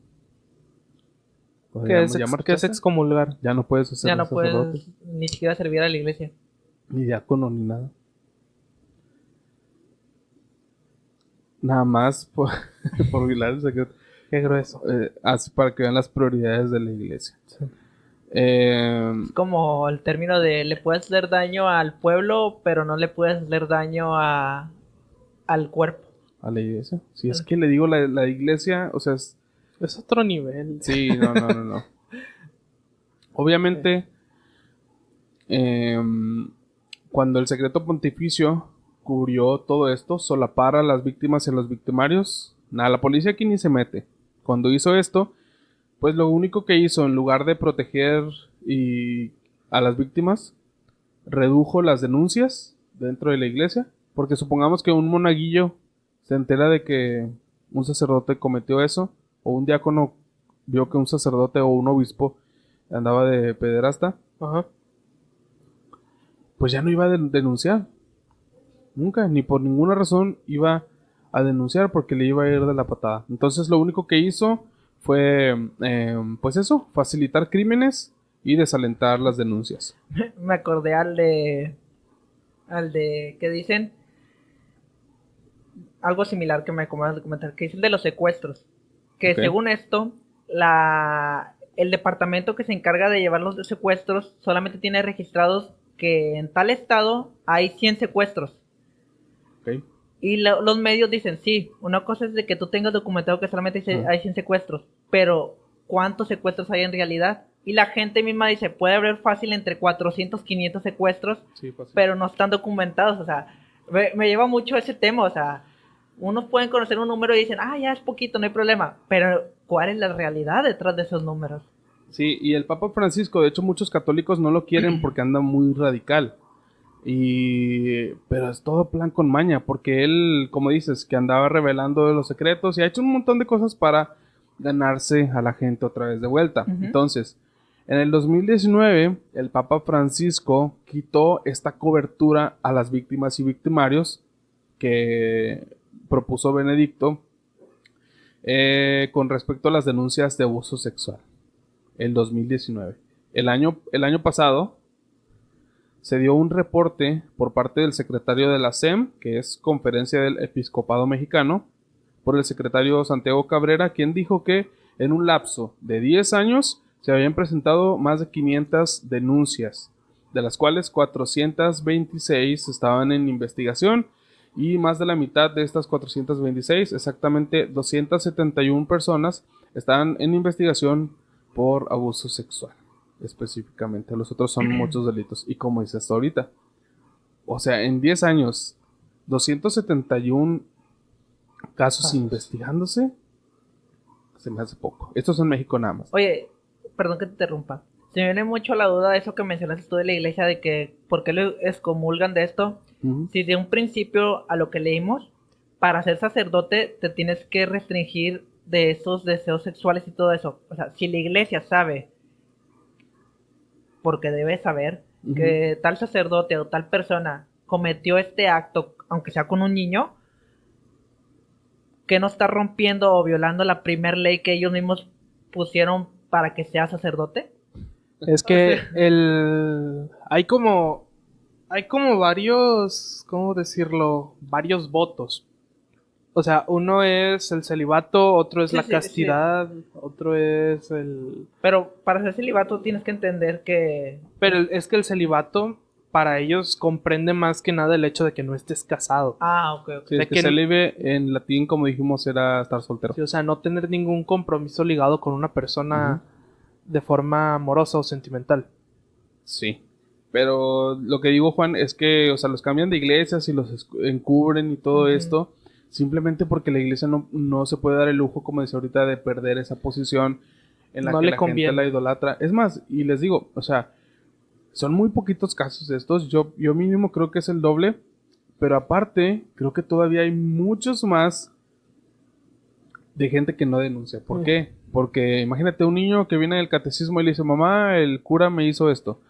¿Qué es excomulgar? Ya no puedes hacer ya no puedes ni siquiera servir a la iglesia. Ni diácono, ni nada. Nada más por violar el secreto. Qué grueso. Así para que vean las prioridades de la iglesia. Sí. Es como el término de le puedes hacer daño al pueblo, pero no le puedes hacer daño al cuerpo. A la iglesia. Si es que le digo la iglesia, o sea, es otro nivel. Sí, no. Obviamente, cuando el secreto pontificio cubrió todo esto, solapar a las víctimas y a los victimarios, nada, la policía aquí ni se mete. Cuando hizo esto, pues lo único que hizo, en lugar de proteger a las víctimas, redujo las denuncias dentro de la iglesia, porque supongamos que un monaguillo se entera de que un sacerdote cometió eso, o un diácono vio que un sacerdote o un obispo andaba de pederasta, pues ya no iba a denunciar. Nunca, ni por ninguna razón iba a denunciar porque le iba a ir de la patada. Entonces lo único que hizo fue, pues eso, facilitar crímenes y desalentar las denuncias. Me acordé al de que dicen algo similar que me acabas de comentar, que dicen de los secuestros. Que según esto, el departamento que se encarga de llevar los secuestros solamente tiene registrados que en tal estado hay 100 secuestros. Okay. Y los medios dicen, sí, una cosa es de que tú tengas documentado que solamente hay 100 secuestros, pero ¿cuántos secuestros hay en realidad? Y la gente misma dice, puede haber fácil entre 400, 500 secuestros, sí, pero no están documentados. O sea, me lleva mucho ese tema, o sea, unos pueden conocer un número y dicen, ya es poquito, no hay problema. Pero, ¿cuál es la realidad detrás de esos números? Sí, y el Papa Francisco, de hecho, muchos católicos no lo quieren porque anda muy radical. Pero es todo plan con maña, porque él, como dices, que andaba revelando los secretos y ha hecho un montón de cosas para ganarse a la gente otra vez de vuelta. Entonces, en el 2019, el Papa Francisco quitó esta cobertura a las víctimas y victimarios que propuso Benedicto con respecto a las denuncias de abuso sexual. El 2019. El año pasado se dio un reporte por parte del secretario de la SEM, que es Conferencia del Episcopado Mexicano, por el secretario Santiago Cabrera, quien dijo que en un lapso de 10 años se habían presentado más de 500 denuncias, de las cuales 426 estaban en investigación, y más de la mitad de estas 426, exactamente 271 personas, estaban en investigación por abuso sexual, específicamente. Los otros son muchos delitos. Y como dices ahorita, o sea, en 10 años, 271 casos investigándose, se me hace poco. Esto es en México nada más. Oye, perdón que te interrumpa. Se me viene mucho la duda de eso que mencionaste tú de la iglesia, de que por qué le excomulgan de esto. Ujú. Si de un principio a lo que leímos, para ser sacerdote te tienes que restringir de esos deseos sexuales y todo eso. O sea, si la iglesia sabe, porque debe saber, Ujú. que tal sacerdote o tal persona cometió este acto, aunque sea con un niño, que no está rompiendo o violando la primer ley que ellos mismos pusieron para que sea sacerdote. Es que hay como varios, ¿cómo decirlo? Varios votos. O sea, uno es el celibato, otro es Sí, la sí, castidad, otro es el... Pero para ser celibato tienes que entender que... Pero es que el celibato para ellos comprende más que nada el hecho de que no estés casado. Ah, ok, ok. Sí, De es que que- célibe en latín, como dijimos, era estar soltero. Sí, o sea, no tener ningún compromiso ligado con una persona de forma amorosa o sentimental. Sí. Pero lo que digo, Juan, es que, o sea, los cambian de iglesias y los encubren y todo Ujú. esto, simplemente porque la iglesia no se puede dar el lujo, como decía ahorita, de perder esa posición en la No que le la conviene. gente la idolatra. Es más, y les digo, o sea, son muy poquitos casos de estos. Yo mínimo creo que es el doble, pero aparte, creo que todavía hay muchos más de gente que no denuncia. ¿Por Mm. qué? Porque imagínate un niño que viene del catecismo y le dice, mamá, el cura me hizo esto.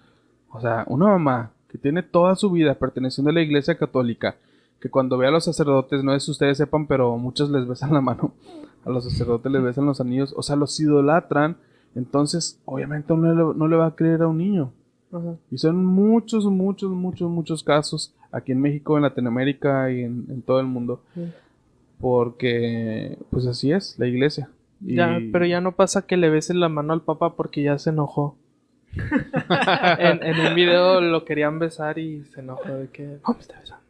O sea, una mamá que tiene toda su vida perteneciendo a la iglesia católica, que cuando ve a los sacerdotes, no es que ustedes sepan, pero muchos les besan la mano, a los sacerdotes les besan los anillos, o sea, los idolatran, entonces obviamente no le va a creer a un niño. Ajá. Y son muchos casos aquí en México, en Latinoamérica y en todo el mundo, Sí. porque pues así es la iglesia. Ya, Y- pero ya no pasa que le besen la mano al papa porque ya se enojó. En un video lo querían besar y se enojó de que no me está besando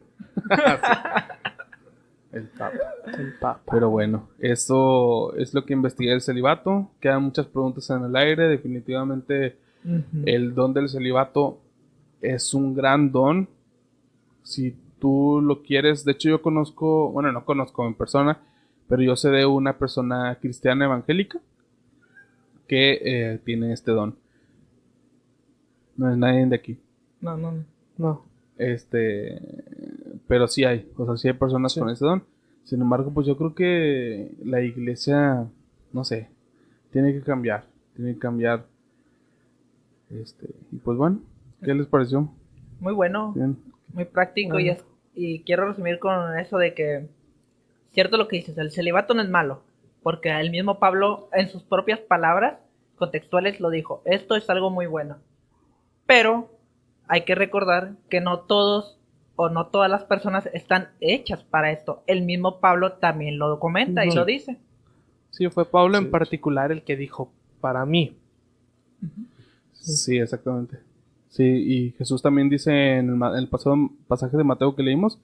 el Papa. el papa. Pero bueno, eso es lo que investigué el celibato. Quedan muchas preguntas en el aire. Definitivamente Ujú. el don del celibato es un gran don. Si tú lo quieres, de hecho yo conozco, bueno, no conozco en persona, pero yo sé de una persona cristiana evangélica que tiene este don. No es nadie de aquí. No, no, no. No. Pero sí hay, o sea, sí hay personas Sí. con ese don. Sin embargo, pues yo creo que la iglesia, no sé, tiene que cambiar, tiene que cambiar. Y pues bueno, ¿qué les pareció? Muy bueno, Bien. muy práctico Bueno. y quiero resumir con eso de que, cierto lo que dices, el celibato no es malo, porque el mismo Pablo en sus propias palabras contextuales lo dijo, esto es algo muy bueno, pero hay que recordar que no todos o no todas las personas están hechas para esto. El mismo Pablo también lo comenta y Ujú. lo dice. Sí, fue Pablo Sí. en particular el que dijo, para mí. Sí, exactamente. Sí, y Jesús también dice en el pasaje de Mateo que leímos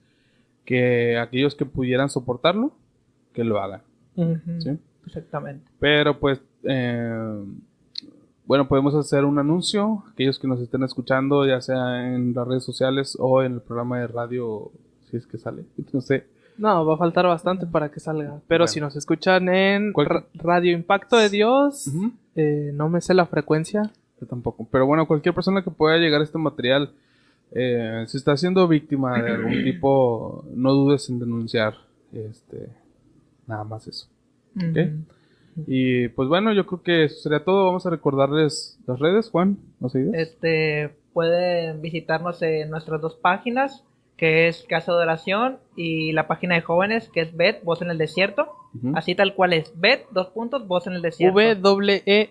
que aquellos que pudieran soportarlo, que lo hagan. Ujú. ¿Sí? Exactamente. Pero pues, bueno, podemos hacer un anuncio. Aquellos que nos estén escuchando, ya sea en las redes sociales o en el programa de radio, si es que sale. No sé. No, va a faltar bastante para que salga. Pero Bueno. si nos escuchan en Cualquier- Radio Impacto de Dios, Ujú. no me sé la frecuencia. Yo tampoco. Pero bueno, cualquier persona que pueda llegar a este material, si está siendo víctima de algún tipo, no dudes en denunciar. Nada más eso. ¿Ok? Ujú. Y pues bueno, yo creo que eso sería todo. Vamos a recordarles las redes, Juan. ¿No seguidas? Pueden visitarnos en nuestras dos páginas, que es Casa de Oración, y la página de jóvenes, que es Bet, Voz en el Desierto. Ujú. Así tal cual es, Bet, Voz en el Desierto. WEID.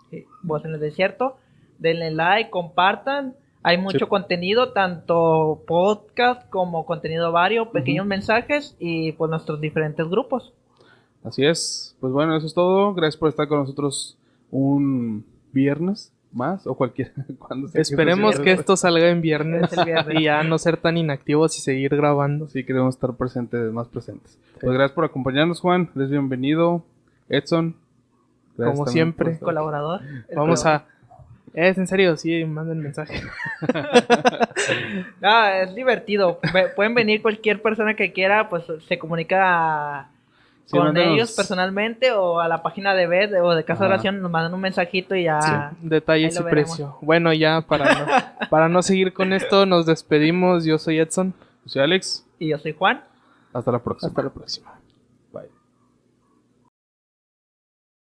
Sí, Voz en el Desierto. Denle like, compartan. Hay mucho Sí. contenido, tanto podcast como contenido vario, pequeños mensajes y pues nuestros diferentes grupos. Así es. Pues bueno, eso es todo. Gracias por estar con nosotros un viernes más o cualquier cuando sea Esperemos sea. que esto salga en viernes Es el viernes. y ya no ser tan inactivos y seguir grabando. Sí, queremos estar presentes, más presentes. Pues gracias por acompañarnos, Juan. Eres bienvenido. Edson. gracias Como también siempre. por estar. Colaborador. Vamos a... Es en serio, sí, manden mensaje. Es divertido. Pueden venir cualquier persona que quiera, pues se comunica Sí, con mándanos- ellos personalmente o a la página de Bet o de Casa de Ajá. Oración, nos mandan un mensajito y ya. Detalles Ahí y lo veremos. precio. Bueno, ya para no seguir con esto, nos despedimos. Yo soy Edson. Yo soy Alex. Y yo soy Juan. Hasta la próxima. Hasta la próxima.